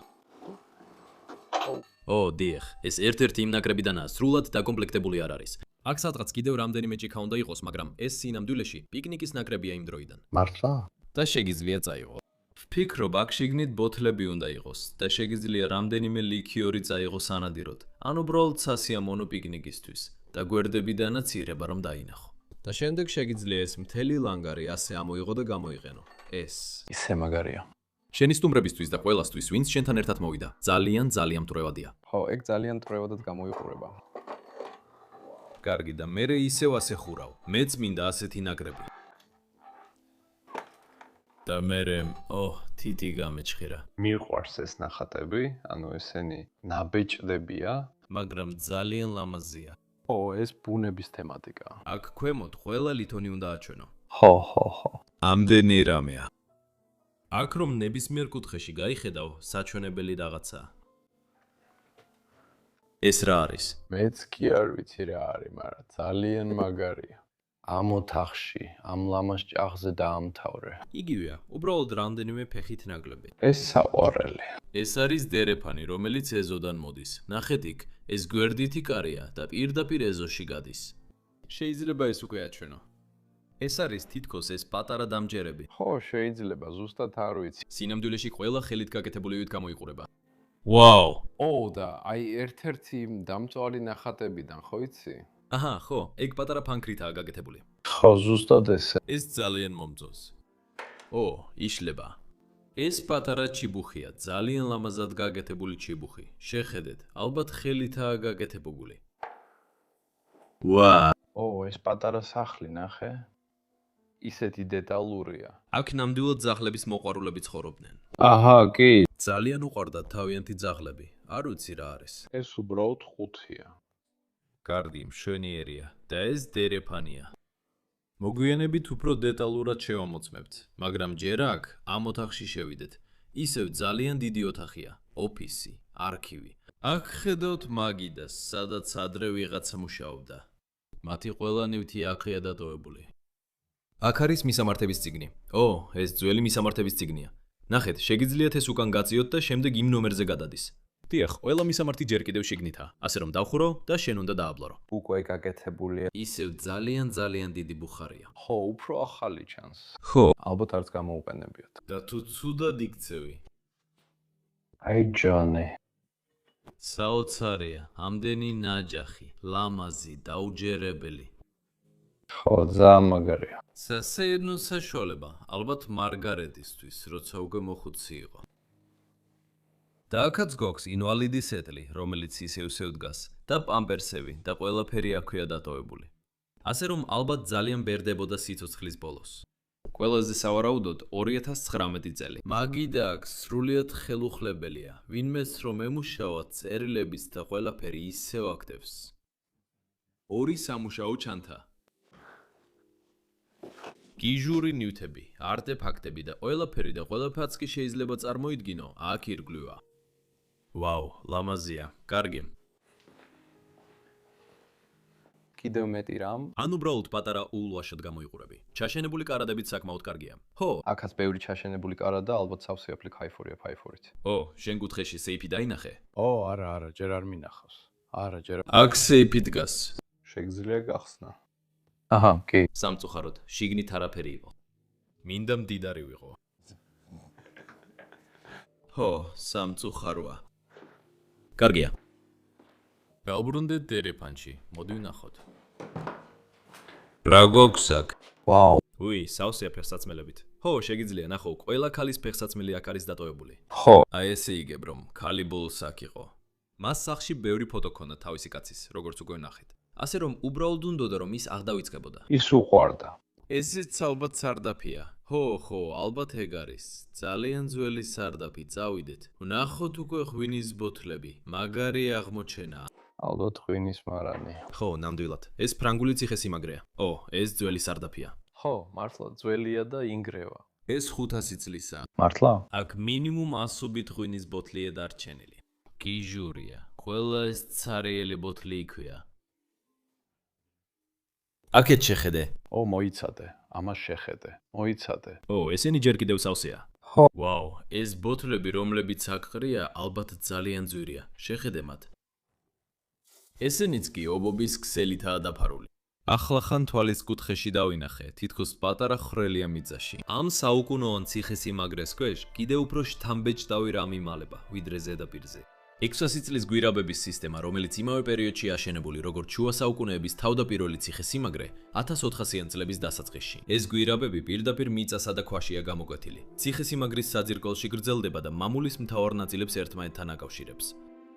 დიახ, ეს ერთ-ერთი იმ ნაკრებიდანაა, სრულად დაკომპლექტებული არ არის. აქ სადღაც კიდევ რამდენიმე ჭიქა უნდა იყოს, მაგრამ ეს სინამდვილეში პიკნიკის ნაკრებია იმ დროიდან. მართლა? და შეგიძლია წაიღო. ვფიქრობ, აქ შიგნით ბოთლები უნდა იყოს და შეგიძლია რამდენიმე ლიქიორი წაიღოს ანადიროდ, ან უბრალოდ სასიამოვნო პიკნიკისთვის და გვერდებიდანაც ირება რომ დაინახო. და შემდეგ შეგიძლია ეს მთელი ლანგარი ასე ამოიღო და გამოიყენო. ეს ისე მაგარია. შენი სტუმრებისთვის და ყველასთვის, ვინც შენთან ერთად მოვიდა, ძალიან მტვრევადია. ხო, ეგ ძალიან მტვრევადად გამოიყურება. კარგი და მერე ისევ ასე ხურავ. მეც მინდა ასეთი ნაკრები. და მერე, თითი გამეჩხირა. მიყვარს ეს ნახატები, ესენი ნაბეჭდებია, მაგრამ ძალიან ლამაზია. ეს ბუნების თემატიკა. აქ ქვემოთ ყველა ლითონი უნდა აჩვენო. ხო. ამდენი რამეა. აქ რომ ნებისმიერ კუთხეში გაიხედავ, საჩვენებელი რაღაცაა. ეს რა არის? მეც კი არ ვიცი რა არის, მაგრამ ძალიან მაგარია. ამ ოთახში, ამ ლამაზ ჭაღზე დაამთავრე. იგივეა, უბრალოდ რამდენიმე ფეხით ნაკლები. ეს საყვარელი. ეს არის დერეფანი, რომელიც ეზოდან მოდის. ნახეთ იქ, ეს გვერდითი კარია და პირდაპირ ეზოში გადის. შეიძლება ეს უკვე აჩვენო. ეს არის თითქოს ეს პატარა დამჯერები. ხო, შეიძლება, ზუსტად არ ვიცი. სინამდვილეში ყველა ხელით გაკეთებულივით გამოიყურება. ვაუ! და ერთ-ერთი დამწვარი ნახატებიდან, ხო იცი? აჰა, ხო, ეგ პატარა ფანქრითაა გაკეთებული. ხო, ზუსტად ესე. ეს ძალიან მომწონს. იშლება. ეს პატარა ჩიბუხია, ძალიან ლამაზად გაკეთებული ჩიბუხი. შეხედეთ, ალბათ ხელითაა გაკეთებული. ეს პატარა სახლი, ნახე. ისეთი დეტალურია. აქ ნამდვილად ძაღლების მოყვარულები ცხოვრობდნენ. აჰა, კი. ძალიან უყვარდათ თავიანთი ძაღლები. არ ვიცი რა არის. ეს უბრალოდ ხუთია. კარგი, მშვენიერია და ეს დერეფანია. მოგვიანებით უფრო დეტალურად შევამოწმებთ, მაგრამ ჯერ აქ, ამ ოთახში შევიდეთ. ისევ ძალიან დიდი ოთახია, ოფისი, არქივი. აქ ხედავთ მაგიდას, სადაც ადრე ვიღაცა მუშაობდა. მათი ყველა ნივთი აქია დატოვებული. აქ არის მისამართების წიგნი. ეს ძველი მისამართების წიგნია. ნახეთ, შეგიძლიათ ეს უკან გაწიოთ და შემდეგ იმ ნომერზე გადადის. დიახ, ყველა მისამართი ჯერ კიდევ შიგნითაა, ასე რომ დავხურო და შენ უნდა დააბლარო. უკვე გაკეთებულია. ისევ ძალიან დიდი ბუხარია. ხო, უფრო ახალი ჩანს. ხო, ალბათ არც გამოუყენებიათ. და თუ ცუდად იქცევი. ჯონი. საოცარია, ამდენი ნაჯახი, ლამაზი, დაუჯერებელი. ხო, ძალიან მაგარია. სასეირნო საშუალება, ალბათ მარგარეტისთვის, როცა უკვე მოხუცი იყო. და აქაც გვაქვს ინვალიდი სეტლი, რომელიც ისევ დგას, და პამპერსები და ყველაფერი აქვეა დატოვებული. ასე რომ ალბათ ძალიან ბერდებოდა სიცოცხლის ბოლოს. ყველაზე სავარაუდოდ 2019 წელი. მაგიდა აქ სრულიად ხელუხლებელია, ვინმეს რომ ემუშავა წერილების და ყველაფერი ისევ აქტებს. 2 სამუშაო ჩანთა. გიჟური ნივთები, არტეფაქტები და ყველაფერი და ყველაფერც კი შეიძლება წარმოიდგინო, აქ ირგვლივა. ვაუ, ლამაზია. კარგი. კიდევ მეტი რამ? ან უბრალოდ პატარა ულვაშად გამოიყურები. ჩაშენებული კარადებიც საკმაოდ კარგია. ხო. აქაც ბევრი ჩაშენებული კარადა, ალბათ სავსეაფლი ფაიფორია ფაიფორით. შენ კუთხეში სეიფი დაინახე? არა, ჯერ არ მინახავს. ჯერ. აქ სეიფი დგას. შეგიძლია გახსნა. აჰა, კი. სამწუხაროდ, შიგნით არაფერი იყო. მინდა მდიდარი ვიყო. სამწუხაროა. კარგია. გავბრუნდეთ დერეფანში, მოდი ვნახოთ. რა გვაქვს აქ? ვაუ. უი, სავსეა ფეხსაცმელებით. ხო, შეგიძლია ნახო, ყველა ქალის ფეხსაცმელი აქ არის დატოვებული. ხო. აი ესე იგებ, რომ ქალი ბოლოს აქ იყო. მას სახში ბევრი ფოტო ქონდა თავისი კაცის, როგორც უკვე ვნახეთ. ასე რომ უბრალოდ უნდოდა რომ ის არ დავიწყებოდა. ის უყვარდა. ესეც ალბათ სარდაფია. ხო, ალბათ ეგ არის. ძალიან ძველი სარდაფი, წავიდეთ. ვნახოთ უკვე ღვინის ბოთლები. მაგარი აღმოჩენა. ალბათ ღვინის მარანი. ხო, ნამდვილად. ეს ფრანგული ციხესიმაგრეა. ეს ძველი სარდაფია. ხო, მართლა ძველია და ინგრევა. ეს 500 წლისაა. მართლა? აქ მინიმუმ 100 ღვინის ბოთლია დარჩენილი. გიჟურია. ყველა ეს ცარიელი ბოთლი იქვეა. აქეთ შეხედე. მოიცადე. ამას შეხედე. მოიცადე. ესენი ჯერ კიდევ სავსეა. ხო. ვაუ, ეს ბოთლები, რომლებიც აქ ყრია, ალბათ ძალიან ძვირია. შეხედე მათ. ესენიც კი ობობის ქსელითაა დაფარული. ახლახან თვალის კუთხეში დავინახე, თითქოს პატარა ხრელია მიწაში. ამ საუკუნოვან ციხესიმაგრეს ქვეშ კიდევ უფრო შთამბეჭდავი რამ იმალება, ვიდრე ზედაპირზე. 600 წლის გვირაბების სისტემა, რომელიც იმავე პერიოდში აშენებული, როგორც შუა საუკუნეების თავდაპირველი ციხესიმაგრე, 1400-იან წლების დასაწყისში. ეს გვირაბები პირდაპირ მიწასა და ქვაშია გამოკვეთილი. ციხესიმაგრის საძირკველში გრძელდება და მამულის მთავარ ნაწილებს ერთმანეთთან აკავშირებს.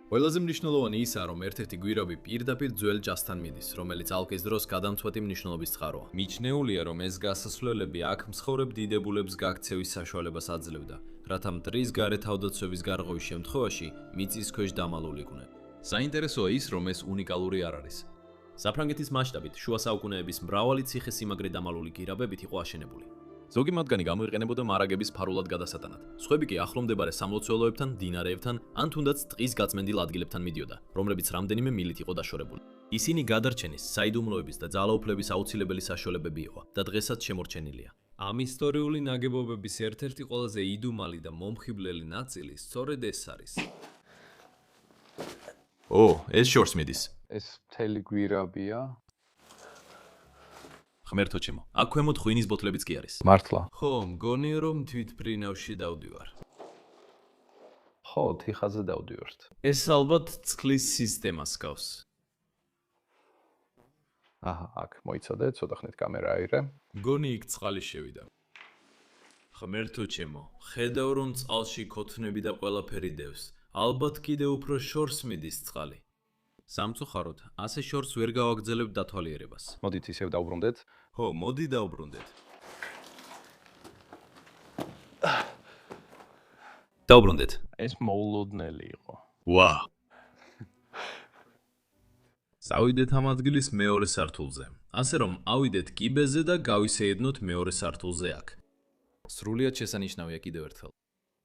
ყველაზე მნიშვნელოვანი ისაა, რომ ერთ-ერთი გვირაბი პირდაპირ ძველ ჯასთან მიდის, რომელიც ალყის დროს გადამწყვეტი მნიშვნელობის წყაროა. მიჩნეულია, რომ ეს გასასვლელები აქ მსხოვრებ დიდებულებს გაქცევის საშუალებას აძლევდა, რათა მტრის გარე თავდაცვების გარღვევის შემთხვევაში მიწის ქვეშ დამალულიყვნენ. საინტერესოა ის, რომ ეს უნიკალური არ არის. საფრანგეთის მასშტაბით შუა საუკუნეების მრავალი ციხესიმაგრე დამალული გვირაბებით იყო აშენებული. ზოგი მათგანი გამოიყენებოდა მარაგების ფარულად გადასატანად. სხვები კი ახლომდებარე სამლოცველოებთან, დინარეებთან, ან თუნდაც ტყის გაწმენდილ ადგილებთან მიდიოდა, რომლებიც რამდენიმე მილით იყო დაშორებული. ისინი გადარჩენის, საიდუმლოების და ძალაუფლების აუცილებელი საშუალებები იყო და დღესაც შემორჩენილია. ამ ისტორიული ნაგებობების ერთ-ერთი ყველაზე იდუმალი და მომხიბლელი ნაწილი სწორედ ეს არის. ეს შორს მიდის. ეს მთელი გვირაბია. ღმერთო ჩემო, აქ ქვემოთ ღვინის ბოთლებიც კი არის. მართლა? ხო, მგონია რომ თვითმფრინავში დავდივარ. ხო, თიხაზე დავდივართ. ეს ალბათ წყლის სისტემას გავს. აქ მოიცადე, ცოტა ხნით კამერა აირე. მგონი იქ წყალი შევიდა. ღმერთო ჩემო, ხედავ რომ წყალში ქოთნები და ყველაფერი დევს. ალბათ კიდევ უფრო შორს მიდის წყალი. სამწუხაროდ, ასე შორს ვერ გავაგრძელებთ დათვალიერებას. მოდით ისევ დავბრუნდეთ. ხო, მოდი დავბრუნდეთ. დავბრუნდეთ. ეს მოულოდნელი იყო. ვა. წავიდეთ ამ ადგილის მეორე სართულზე. ასე რომ, ავიდეთ კიბეზე და გავისეედნოთ მეორე სართულზე აქ. სრულიად შესანიშნავია კიდევ ერთხელ.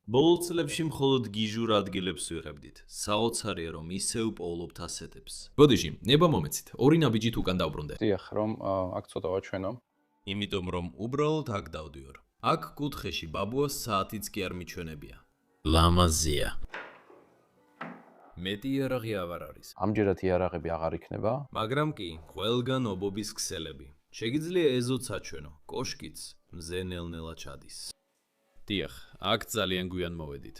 ბოლო წლებში მხოლოდ გიჟურ ადგილებს ვიღებდით. საოცარია რომ ისევ პოულობთ ასეთებს. გოდიში, ნება მომეცით. ორი ნაბიჯით უკან დავბრუნდე. დიახ, რომ აქ ცოტა ვაჩვენო. იმიტომ რომ უბრალოდ აქ დავდივარ. აქ კუთხეში ბაბუას საათიც კი არ მიჩვენებია. ლამაზია. მეტი იარაღი აღარ არის. ამჯერად იარაღები აღარ იქნება. მაგრამ კი, ყველგან ობობის ქსელები. შეგიძლია ეზოც აჩვენო, კოშკიც მზე ნელ-ნელა ჩადის. დიახ, აქ ძალიან გვიან მოვედით.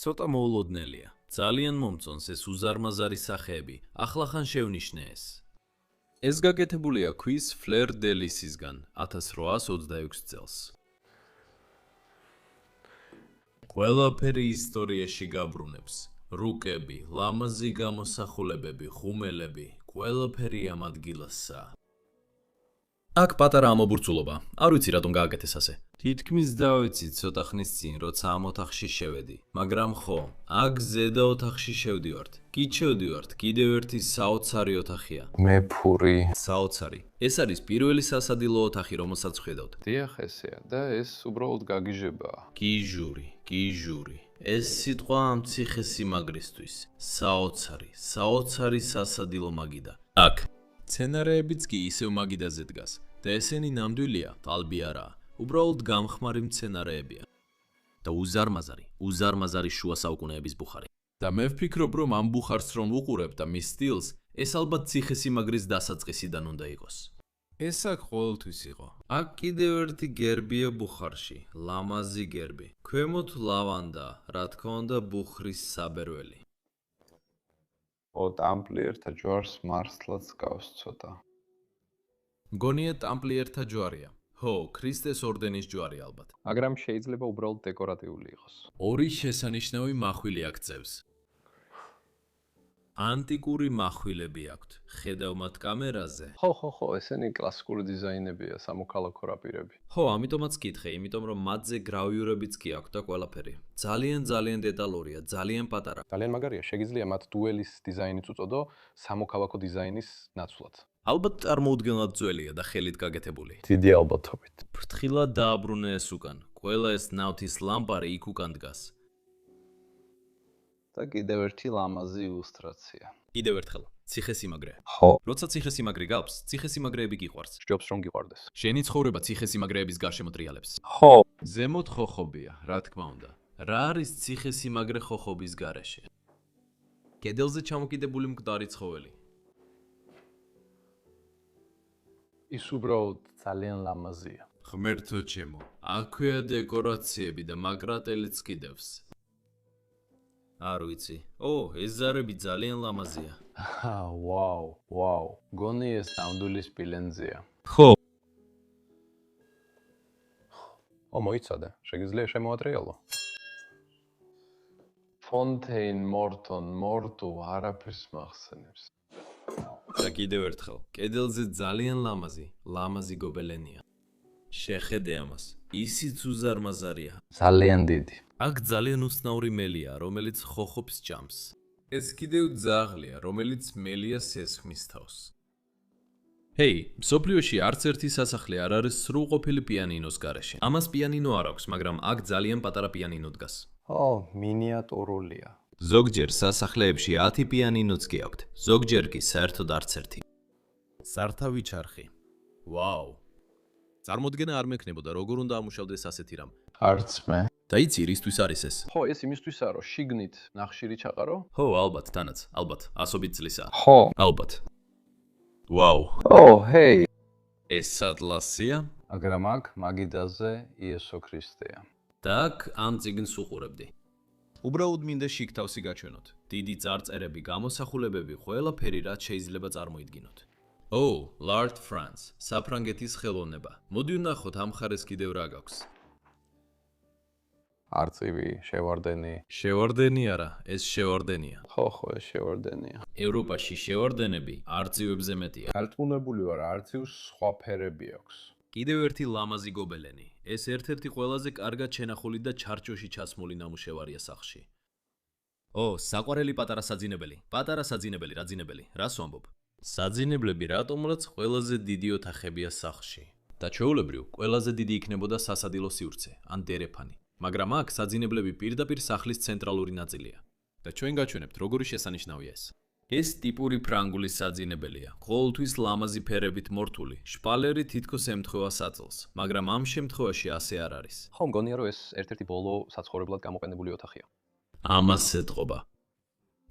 ცოტა მოულოდნელია. ძალიან მომწონს ეს უზარმაზარი სახეები. ახლახან შევნიშნე ეს. ეს გაკეთებულია ქვის ფლერ დე ლისისგან 1826 წელს. ყველაფერი ისტორიაში გაბრუნებს. რუკები, ლამაზი გამოსახულებები, ხუმელები, ყველაფერი ამ ადგილასაა. აქ პატარა ამობურცულობა. არ ვიცი რატომ გააკეთეს ასე. თითქმის დავეცი ცოტა ხნის წინ, როცა ამ ოთახში შევედი. მაგრამ ხო, აქ ზედა ოთახში შევდივართ. კი შევდივართ, კიდევ ერთი საოცარი ოთახია. მეფური. საოცარი. ეს არის პირველი სასადილო ოთახი, რომელსაც ხედავთ. დიახ, ესეა და ეს უბრალოდ გაგიჟებაა. გიჟური. ეს სიტყვა ამ ციხესიმაგრისთვის. საოცარი სასადილო მაგიდა. აქ სცენარეებიც კი ისევ მაგიდაზე დგას და ესენი ნამდვილია, ტალბი არაა. უბრალოდ გამხმარი მცენარეებია და უზარმაზარი შუა საუკუნეების ბუხარი. და მე ვფიქრობ, რომ ამ ბუხარს რომ ვუყურებ და მის სტილს, ეს ალბათ ციხესიმაგრის დასაწყისიდან უნდა იყოს. ეს აქ ყოველთვის იყო. აქ კიდევ ერთი გერბია ბუხარში, ლამაზი გერბი. ქვემოთ ლავანდა, რა თქმა უნდა, ბუხრის საბერველი. ტამპლიერთა ჯვარს მართლაც გავს ცოტა. მგონია ტამპლიერთა ჯვარია. ხო, ქრისტეს ორდენის ჯვარი ალბათ. მაგრამ შეიძლება უბრალოდ დეკორატიული იყოს. ორი შესანიშნავი მახვილი აქცევს. ანტიკური מחვილები აქვთ. ხედავთ კამერაზე. ხო, ესენი კლასიკური დიზაინებია, სამოქალაქო რაპირები. ხო, ამიტომაც კითხე, იმიტომ რომ მათზე გრავიურებიც კი აქვს და ყველაფერი. ძალიან დეტალურია, ძალიან პატარა. ძალიან მაგარია, შეგიძლია მათ დუელის დიზაინიც უწოდო სამოქალაქო დიზაინის ნაცვლად. ალბათ წარმოუდგენლად ძველია და ხელით გაკეთებული. დიდი ალბათობით. ფრთხილად დააბრუნე ეს უკან. ყველა ეს ნავთის ლამპარი იქ უკან დგას. და კიდევ ერთი ლამაზი ილუსტრაცია. კიდევ ერთხელ, ციხესიმაგრე. ხო, როცა ციხესიმაგრე გავს, ციხესიმაგრეები გიყვარს. ჯობს რომ გიყვარდეს. შენი ცხოვრება ციხესიმაგრეების გარშემო ტრიალებს. ხო, ზემოთ ხოხობია, რა თქმა უნდა. რა არის ციხესიმაგრე ხოხობის გარეშე? კედელზე ჩამოკიდებული მკვდარი ცხოველი. ის უბრალოდ ძალიან ლამაზია. ღმერთო ჩემო, აქვეა დეკორაციები და მაგრატელიც კიდევს. არ ვიცი. ეს ზარები ძალიან ლამაზია. ვაუ. გონი ეს ნამდვილი სპილენძია. ხო. მოიცადე, შეგიძლია შემოატრიალო. ფონტეინ მორტუ არაფერს მახსენებს. და კიდევ ერთხელ, კედელზე ძალიან ლამაზი გობელენია. შეხედე ამას. ისიც უზარმაზარია. ძალიან დიდი. აქ ძალიან უცნაური მელია, რომელიც ხოხობს ჭამს. ეს კიდევ ძაღლია, რომელიც მელია სესხმის თავს. ჰეი, მსოფლიოში არც ერთი სასახლე არ არის სრულყოფილი პიანინოს გარეშე. ამას პიანინო არ აქვს, მაგრამ აქ ძალიან პატარა პიანინო დგას. მინიატურულია. ზოგჯერ სასახლეებში 10 პიანინოც კი აქვთ, ზოგჯერ კი საერთოდ არც ერთი. სართავი ჩარხი. ვაუ. წარმოდგენა არ მექნებოდა, როგორ უნდა ამუშავდეს ასეთი რამ. არც მე. და იცი, რისთვის არის ეს? ხო, ეს იმისთვისაა, რომ შიგნით ნახშირი ჩაყარო? ხო, ალბათ, თანაც, ალბათ, ასობით წლისაა. ხო. ალბათ. ვაუ. ჰეი. ეს ატლასია? მაგრამ აქ მაგიდაზე იესო ქრისტეა. და აქ ამ წიგნს უყურებდი. უბრალოდ მინდა შიგ თავსი გაჩვენოთ. დიდი წარწერები, გამოსახულებები, ყველაფერი რაც შეიძლება წარმოიდგინოთ. Lord France, საფრანგეთის ხელოვნება. მოდი ვნახოთ ამ ხარეს კიდევ რა გაქვს. არწივი, შევარდენი. შევარდენი არა, ეს შევარდენია. ხო, ეს შევარდენია. ევროპაში შევარდენები არწივებზე მეტია. გალტმუნებული ვარ, არწივს სხვა ფერები აქვს. კიდევ ერთი ლამაზი გობელენი. ეს ერთ-ერთი ყველაზე კარგად შენახული და ჩარჩოში ჩასმული ნამუშევარია სახლში. საყვარელი პატარა საძინებელი, რაძინებელი. რას ვამბობ? საძინებლები რატომღაც ყველაზე დიდი ოთახებია სახლში. და ჩვეულებრივ, ყველაზე დიდი იქნებოდა სასადილო სივრცე, ან დერეფანი. მაგრამ აქ საძინებლები პირდაპირ სახლის ცენტრალური ნაწილია. და ჩვენ გაჩვენებთ, როგორი შესანიშნავია ეს. ეს ტიპური ფრანგული საძინებელია, ყოველთვის ლამაზი ფერებით მორთული, შპალერი თითქოს ემთხვევა საწოლს, მაგრამ ამ შემთხვევაში ასე არ არის. ხო, მგონია რომ ეს ერთ-ერთი ბოლო საცხოვრებლად გამოყენებული ოთახია. ამას ეთყობა.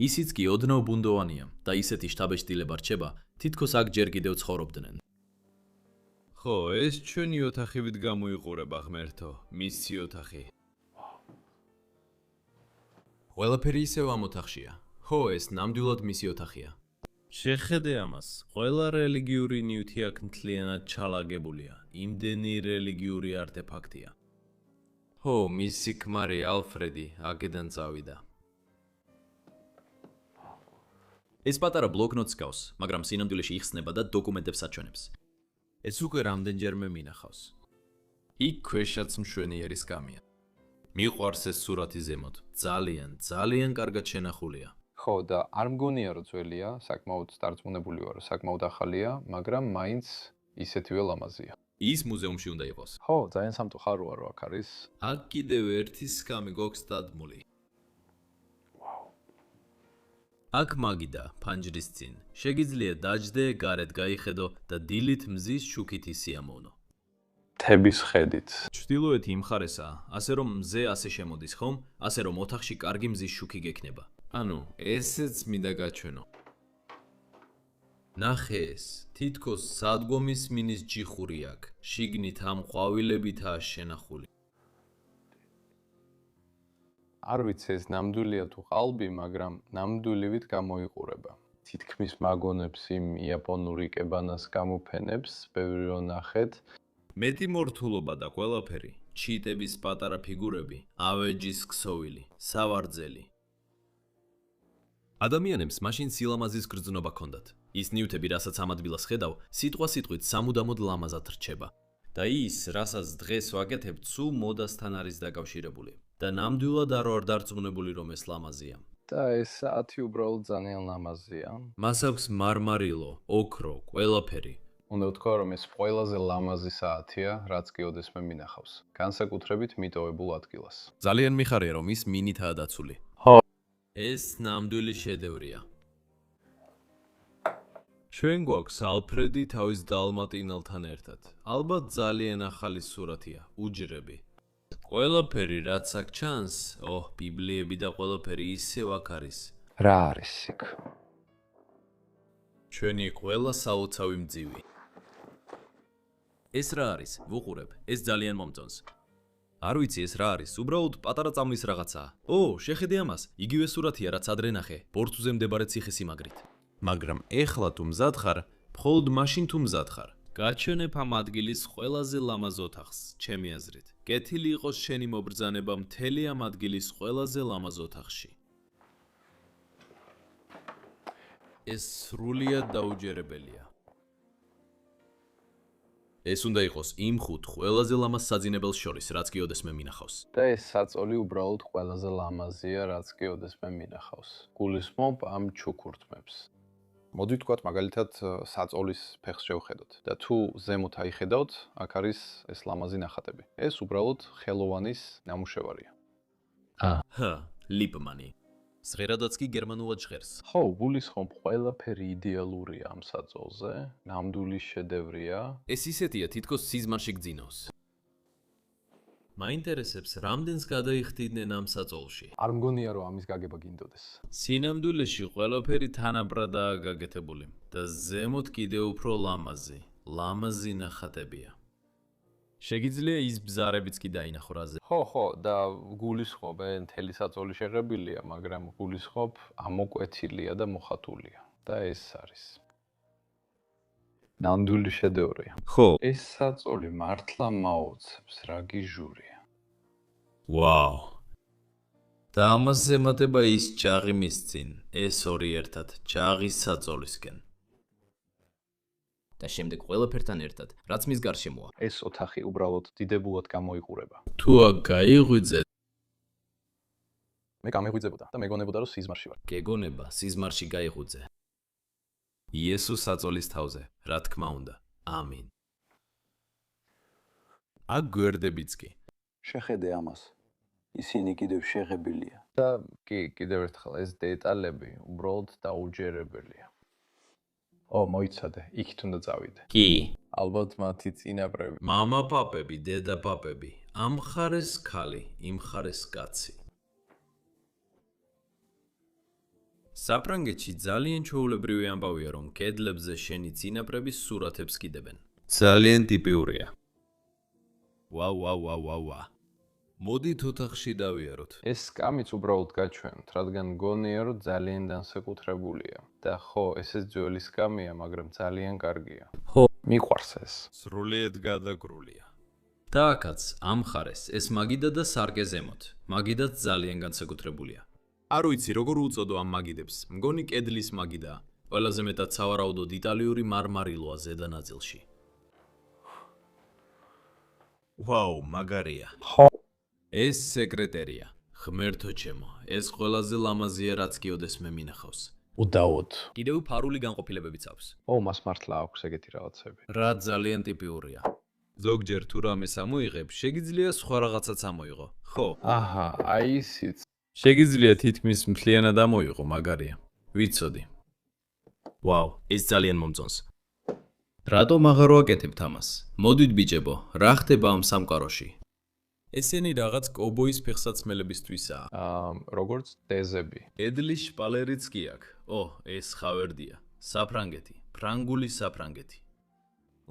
ისიც კი ოდნავ ბუნდოვანია და ისეთი შთაბეჭდილება რჩება, თითქოს აქ ჯერ კიდევ ცხოვრობდნენ. ხო, ეს ჩვენი ოთახებით გამოიყურება, ღმერთო, მისი ოთახი. ყველაფერი ისევ ამ ოთახშია. ხო, ეს ნამდვილად მისი ოთახია. შეხედე ამას, ყველა რელიგიური ნივთი აქ მთლიანად ჩალაგებულია, იმდენი რელიგიური არტეფაქტია. ხო, მისი ქმარი ალფრედი აქედან წავიდა. ეს პატარა ბლოკნოტს გავს, მაგრამ სინამდვილეში იხსნება და დოკუმენტებს აჩვენებს. ეს უკვე რამდენჯერმე მინახავს. იქ ქვეშაც მშვენიერი სკამია. მიყვარს ეს სურათი ზემოთ, ძალიან კარგად შენახულია. ხო, და არ მგონია რომ ძველია, საკმაოდ დარწმუნებული ვარ, საკმაოდ ახალია, მაგრამ მაინც ისეთივე ლამაზია. ის მუზეუმში უნდა იყოს. ხო, ძალიან სამწუხაროა რომ აქ არის. აქ კიდევ ერთი სკამი გვაქვს დადგმული. აქ მაგიდა, ფანჯრის წინ. შეგიძლია დაჯდე, გარეთ გაიხედო და დილით მზის შუქითი სიამოვნო. თების ხედით. ჩრდილოეთი იმ მხარესაა, ასე რომ მზე ასე შემოდის ხომ, ასე რომ ოთახში კარგი მზის შუქი გექნება. ანუ, ესეც მინდა გაჩვენო. ნახე ეს, თითქოს სადგომის მინის ჯიხური აქ, შიგნით ამ ყვავილებითაა შენახული. არ ვიცი ეს ნამდვილია თუ ყალბი, მაგრამ ნამდვილივით გამოიყურება. თითქმის მაგონებს იმ იაპონური კებანას გამოფენებს, ბევრი რო ნახეთ. მეტი მორთულობა და ყველაფერი, ჩიტების პატარა ფიგურები, ავეჯის ქსოვილი, სავარძელი. ადამიანებს მაშინ სილამაზის გრძნობა ჰქონდათ. ის ნივთები, რასაც ამ ადგილას ხედავ, სიტყვასიტყვით სამუდამოდ ლამაზად რჩება. და ის, რასაც დღეს ვაკეთებთ, სულ მოდასთან არის დაკავშირებული. და ნამდვილად არ დარწმუნებული რომ ეს ლამაზია. და ეს საათი უბრალოდ ძალიან ლამაზია. მას აქვს მარმარილო, ოქრო, ყველაფერი. უნდა ვთქვა, რომ ეს ყველაზე ლამაზი საათია, რაც კიდევ მე მინახავს. განსაკუთრებით მიტოვებულ ადგილას. ძალიან მიხარია რომ ის მინითაა დაცული. ხო. ეს ნამდვილი შედევრია. ჩვენ გვაქვს ალფრედი თავის დალმატინელთან ერთად. ალბათ ძალიან ახალი სურათია, უჯრები. ყველაფერი რაც აქ ჩანს, ბიბლიები და ყველაფერი ისევ აქ არის. რა არის იქ? ჩვენი ყველა საოცავი მძივი. ეს რა არის? ვუყურებ, ეს ძალიან მომწონს. არ ვიცი ეს რა არის, უბრალოდ პატარა წამლის რაღაცაა. შეხედე ამას, იგივე სურათია რაც ადრე ნახე, ბორცვზე მდებარე ციხესიმაგრით. მაგრამ ეხლა თუ მზად ხარ, მხოლოდ მაშინ თუ მზად ხარ. გაჩვენებ ამ ადგილის ყველაზე ლამაზ ოთახს, ჩემი აზრით. კეთილი იყოს შენი მობრძანება მთელი ამ ადგილის ყველაზე ლამაზ ოთახში. ეს სრულიად დაუჯერებელია. ეს უნდა იყოს იმ ხუთ ყველაზე ლამაზ საძინებელს შორის, რაც კიდევ მე მინახავს. და ეს საწოლი უბრალოდ ყველაზე ლამაზია, რაც კიდევ მე მინახავს. გულისხმობ ამ ჩუქურთმებს. მოდი ვთქვათ, მაგალითად, საწოლის ფეხს შევხედოთ და თუ ზემოთ აიხედავთ, აქ არის ეს ლამაზი ნახატები. ეს უბრალოდ ხელოვანის ნამუშევარია. ლიპმანი. სღერადაც კი გერმანულად ჟღერს. ხო, გულისხმობ, ყველაფერი იდეალურია ამ საწოლზე, ნამდვილი შედევრია. ეს ისეთია, თითქოს სიზმარში გძინავს. მაინტერესებს, რამდენს გადაიხდიდნენ ამ საწოლში. არ მგონია, რომ ამის გაგება გინდოდეს. სინამდვილეში ყველაფერი თანაბრადაა გაკეთებული და ზემოთ კიდევ უფრო ლამაზი ნახატებია. შეგიძლია ის ბზარებიც კი დაინახო რაზე. ხო, და გულისხმობ, მთელი საწოლი შეღებილია, მაგრამ გულისხმობ, ამოკვეთილია და მოხატულია. და ეს არის ნამდვილი შედევრია. ხო. ეს საწოლი მართლა მაოცებს, რა გიჟურია. ვაუ. და ამას ემატება ის ჭაღი მის წინ, ეს ორი ერთად, ჭაღის საწოლისკენ. და შემდეგ ყველაფერთან ერთად, რაც მის გარშემოა. ეს ოთახი უბრალოდ დიდებულად გამოიყურება. თუ აქ გაიღვიძე, მე გამეღვიძებოდა და მეგონებოდა, რომ სიზმარში ვარ. გეგონება სიზმარში გაიღვიძე. იესოს საწოლის თავზე, რა თქმა უნდა. ამინ. აქ გვერდებიც კი. შეხედე ამას. ისინი კიდევ შეღებილია. და კიდევ ერთხელ ეს დეტალები უბრალოდ დაუჯერებელია. მოიცადე, იქით უნდა წავიდე. კი. ალბათ მათი წინაპრები. მამა პაპები, დედა პაპები, ამ ხარეს ქალი, იმ ხარეს კაცი. საფრანგეთში ძალიან ჩვეულებრივი ამბავია, რომ კედლებზე შენი წინაპრების სურათებს კიდებენ. ძალიან ტიპიურია. ვა. მოდით ოთახში დავიაროთ. ეს სკამიც უბრალოდ გაჩვენოთ, რადგან გონია, რომ ძალიან განსაკუთრებულია. და ხო, ესეც ძველი სკამია, მაგრამ ძალიან კარგია. ხო, მიყვარს ეს. სრულიად გადაგრულია. და აქაც, ამ ხარეს, ეს მაგიდა და სარკე ზემოთ. მაგიდაც ძალიან განსაკუთრებულია. არ ვიცი, როგორ უწოდო ამ მაგიდებს. მგონი კედლის მაგიდაა. ყველაზე მეტად სავარაუდოდ იტალიური მარმარილოა ზედა ნაწილში. ვაუ, მაგარია. ხო. ეს სეკრეტერია. ღმერთო ჩემო, ეს ყველაზე ლამაზია, რაც კიდევ მე მინახავს. უდაოდ. კიდევ ფარული განყოფილებებიც აქვს. მას მართლა აქვს ეგეთი რაღაცები. რა ძალიან ტიპიურია. ზოგჯერ თუ რამეს ამოიღებ, შეგიძლია სხვა რაღაცაც ამოიღო. ხო. აჰა, აი ისიც. შეგიძლია თითქმის მთლიანად ამოიღო, მაგარია. ვიცოდი. ვაუ, ეს ძალიან მომწონს. რატომ აღარ ვაკეთებთ ამას? მოდით ბიჭებო, რა ხდება ამ სამყაროში? ესენი რაღაც კობოის ფეხსაცმელებისთვისაა. როგორც დეზები. ედლის შპალერიც კი აქვს. ეს ხავერდია. საფრანგეთი, ფრანგული საფრანგეთი.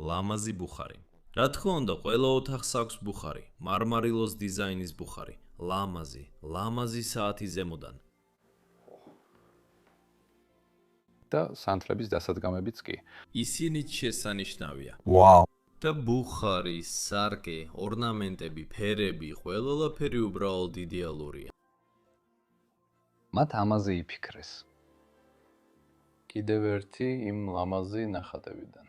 ლამაზი ბუხარი. რა თქმა უნდა, ყველა ოთახს აქვს ბუხარი, მარმარილოს დიზაინის ბუხარი. ლამაზი საათი ზემოდან. და სანთლების დასადგამებიც კი. ისინიც შესანიშნავია. ვაუ. და ბუხარი, სარკე, ორნამენტები, ფერები, ყველაფერი უბრალოდ იდეალურია. მათ ამაზე იფიქრეს. კიდევ ერთი იმ ლამაზი ნახატებიდან.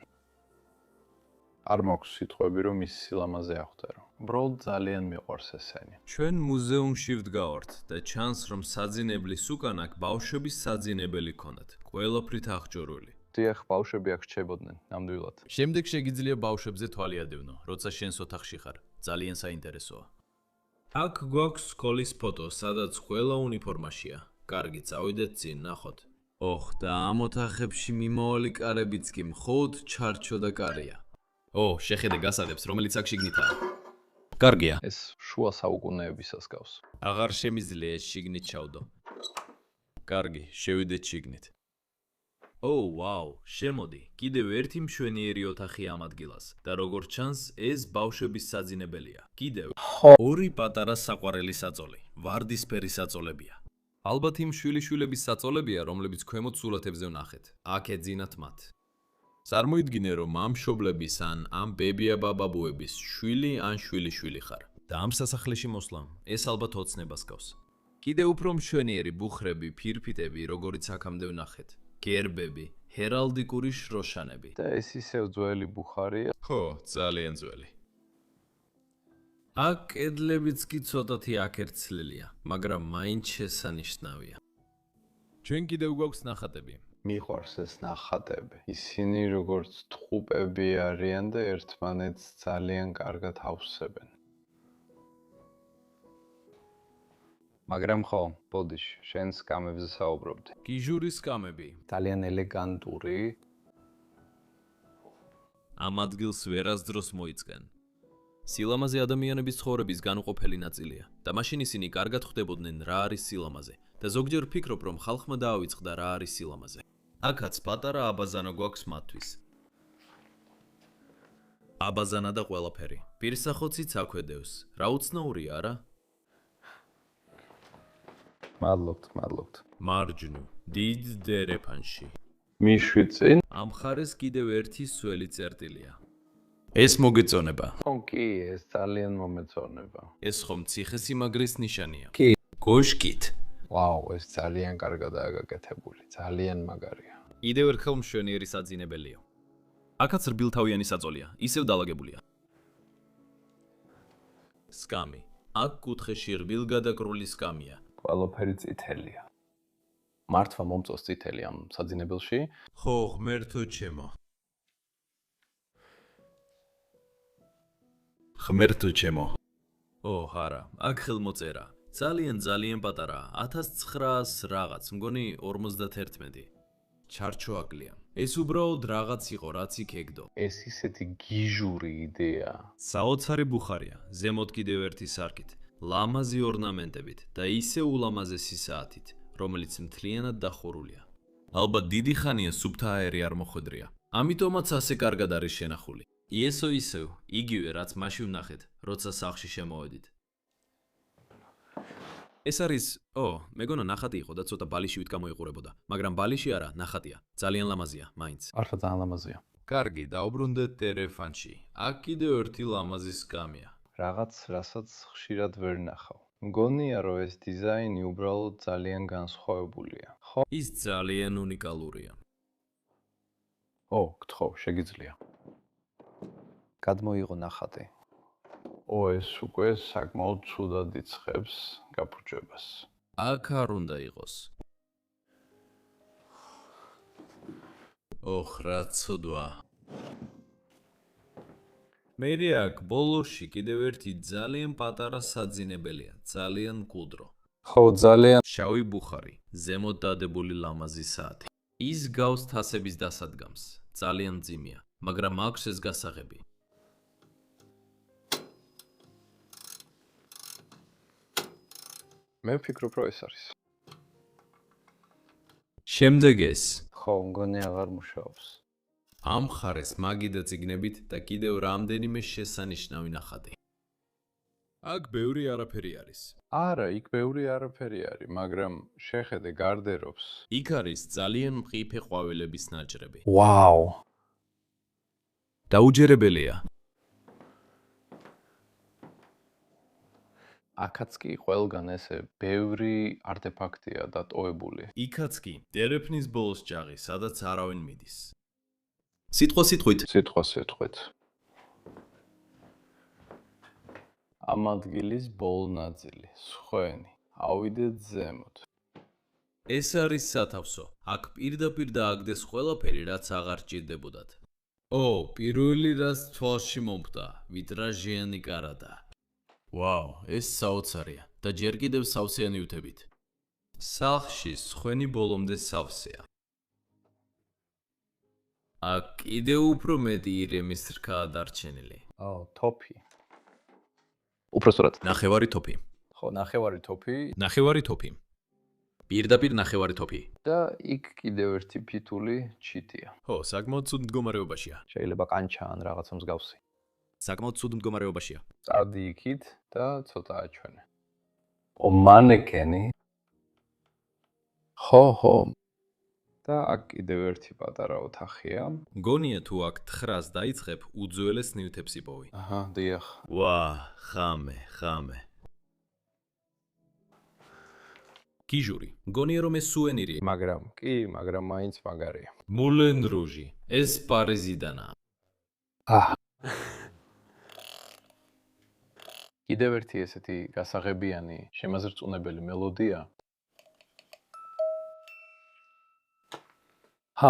არ მაქვს სიტყვები, რომ ის სილამაზე აღწერო. უბრალოდ ძალიან მიყვარს ესენი. ჩვენ მუზეუმში ვდგავართ და ჩანს, რომ საძინებლის უკან აქ ბავშვების საძინებელი ქონდათ, ყველაფრით აღჭურვილი. დიახ, ბავშვები აქ რჩებოდნენ, ნამდვილად. შემდეგ შეგიძლია ბავშვებზე თვალი ადევნო, როცა შენს ოთახში ხარ. ძალიან საინტერესოა. აქ გვაქვს სკოლის ფოტო, სადაც ყველა უნიფორმაშია. კარგი, წავიდეთ წინ, ნახოთ. ოხ, და ამ ოთახებში მიმავალი კარებიც კი მხოლოდ ჩარჩო და კარია. შეხედე გასადებს, რომელიც აქ შიგნითაა. კარგია. ეს შუა საუკუნეებისას გავს. აღარ შემიძლია ეს შიგნით ჩავდო. კარგი, შევიდეთ შიგნით. ვაუ, შემოდი, კიდევ ერთი მშვენიერი ოთახი ამ ადგილას და როგორც ჩანს, ეს ბავშვების საძინებელია. კიდევ ორი პატარა საყვარელი საწოლი, ვარდისფერი საწოლებია. ალბათ იმ შვილიშვილების საწოლებია, რომლებიც ქვემოთ სურათებზე ვნახეთ. აქ ეძინათ მათ. წარმოიდგინე, რომ ამ მშობლების ან ამ ბებია-ბაბაბუების შვილი ან შვილიშვილი ხარ და ამ სასახლეში მოსვლამ ეს ალბათ ოცნებას გავს. კიდევ უფრო მშვენიერი ბუხრები, ფირფიტები, როგორიც აქამდე ვნახეთ. გერბები, ჰერალდიკური შროშანები. და ეს ისევ ძველი ბუხარია. ძალიან ძველი. აქ კედლებიც კი ცოტათი აკერცლილია, მაგრამ მაინც შესანიშნავია. ჩვენ კიდევ გვაქვს ნახატები. მიყვარს ეს ნახატები. ისინი როგორც ტყუპები არიან და ერთმანეთს ძალიან კარგად ავსებენ. მაგრამ ხო, ბოდიში, შენ სკამებზე საუბრობდი. გიჟურის სკამები. ძალიან ელეგანტური. ამ ადგილს ვერასდროს მოიწყენ. სილამაზე ადამიანების ცხოვრების განუყოფელი ნაწილია და მაშინ ისინი კარგად ხვდებოდნენ რა არის სილამაზე და ზოგჯერ ვფიქრობ, რომ ხალხმა დაავიწყდა რა არის სილამაზე. აქაც პატარა აბაზანა გვაქვს მათთვის. აბაზანა და ყველაფერი. პირსახოციც აქვედევს. რა უცნაურია, არა? მადლობთ. მარჯვნივ, დიდ დერეფანში. მიშვიწინ. ამ მხარეს კიდევ ერთი სველი წერტილია. ეს მოგეწონება. კი, ეს ძალიან მომეწონება. ეს ხომ ციხესიმაგრის ნიშანია. კი. კოშკით. ვაუ, ეს ძალიან კარგადაა გაკეთებული. ძალიან მაგარია. კიდევ ერთხელ მშვენიერი საძინებელია. აქაც რბილთავიანი საწოლია, ისევ დალაგებულია. სკამი. აქ კუთხეში რბილგადაკრული სკამია. ყველაფერი წითელია. მართვა მომწონს წითელი ამ საძინებელში? ხო, ღმერთო ჩემო. ღმერთო ჩემო. არა, აქ ხელმოწერა. ძალიან პატარაა. 1900 რაღაც, მგონი 51. ჩარჩო აკლია. ეს უბრალოდ რაღაც იყო, რაც იქ ეგდო. ეს ისეთი გიჟური იდეა. საოცარი ბუხარია, ზემოთ კიდევ ერთი სარკით, ლამაზი ორნამენტებით და ისე ულამაზესი საათით, რომელიც მთლიანად დახურულია. ალბათ დიდი ხანია სუფთა აერი არ მოხვედრია. ამიტომაც ასე კარგად არის შენახული. ისევ, იგივე რაც მაშინ ვნახეთ, როცა სახლში შემოვედით. ეს არის, მეგონა ნახატი იყო და ცოტა ბალიშივით გამოიყურებოდა, მაგრამ ბალიში არა, ნახატია. ძალიან ლამაზია, მაინც. მართლა ძალიან ლამაზია. კარგი, დაუბრუნდეთ დერეფანში. აქ კიდევ ერთი ლამაზი სკამია. რაღაც, რასაც ხშირად ვერ ნახავ. მგონია, რომ ეს დიზაინი უბრალოდ ძალიან განსხვავებულია. ხო? ის ძალიან უნიკალურია. გთხოვ, შეგიძლია. გადმოიღო ნახატი. ეს უკვე საკმაოდ ცუდად იწყებს გაფუჭებას. აქ არ უნდა იყოს. რა ცუდვა. მერე აქ ბოლოში კიდევ ერთი ძალიან პატარა საძინებელია, ძალიან მკვდრო. ხო, ძალიან შავი ბუხარი, ზემოთ დადებული ლამაზი საათი. ის გავს თასების დასადგამს, ძალიან მძიმეა, მაგრამ აქვს ეს გასაღები. მე ვფიქრობ, რომ ეს არის. შემდეგ ეს. ხო, მგონი აღარ მუშაობს. ამ მხარეს მაგი და წიგნებით და კიდევ რამდენიმე შესანიშნავი ნახატი. აქ ბევრი არაფერი არის. არა, იქ ბევრი არაფერი არის, მაგრამ შეხედე გარდერობს. იქ არის ძალიან მყიფე ყვავილების ნაჭრები. ვაუ. დაუჯერებელია. აქაც კი ყველგან ესე ბევრი არტეფაქტია დატოვებული. იქაც კი დერეფნის ბოლოს ჭაღი, სადაც არავინ მიდის. სიტყვით. სიტყვით. ამ ადგილის ბოლო ნაწილი, სხვენი. ავიდეთ ზემოთ. ეს არის სათავსო. აქ პირდაპირ დააგდეს ყველაფერი, რაც აღარ ჭირდებოდათ. პირველი რაც თვალში მომხდა, ვიტრაჟიანი კარადა. ვაუ, ეს საოცარია და ჯერ კიდევ სავსეა ნივთებით. სახლში სხვენი ბოლომდე სავსეა. აქ კიდევ უფრო მეტი ირემის რქაა დარჩენილი. თოფი. უпроსტად. ნახევარი თოფი. ხო, ნახევარი თოფი ნახევარი თოფი. პირდაპირ ნახევარი თოფი. და იქ კიდევ ერთი ფითული ჩიტია. ხო, საკმაოდ ცუდ მდგომარეობაშია. შეიძლება კანჩა ან რაღაცა მსგავსი. საკმაოდ ცუდ მდგომარეობაშია. წავდი იქით და ცოტა აჩვენე. მანეკენი. ხო. და აქ კიდევ ერთი პატარა ოთახია. მგონია თუ აქ 9-ს დაიწყებ, უძველეს ნივთებს იპოვი. აჰა, დიახ. ვა, ხამე. კიჟური, მგონია რომ ეს სუვენირი. მაგრამ მაინც მაგარია. მულენ რუჟი, ეს პარიზიდანაა. კიდევ ერთი ესეთი გასაღებიანი, შემაზრწუნებელი მელოდია.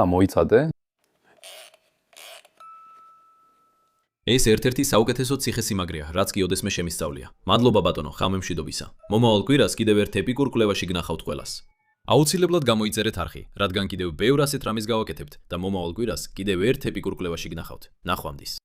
მოიცადე? ეს ერთ-ერთი საუკეთესო ციხესიმაგრეა, რაც კი ოდესმე შემისწავლია. მადლობა ბატონო, ხამემშვიდობისა. მომავალ კვირას კიდევ ერთ ეპიკურ კვლევაში გნახავთ ყველას. აუცილებლად გამოიწერეთ არხი, რადგან კიდევ ბევრ ასეთ რამეს გავაკეთებთ და მომავალ კვირას კიდევ ერთ ეპიკურ კვლევაში გნახავთ. ნახვამდის.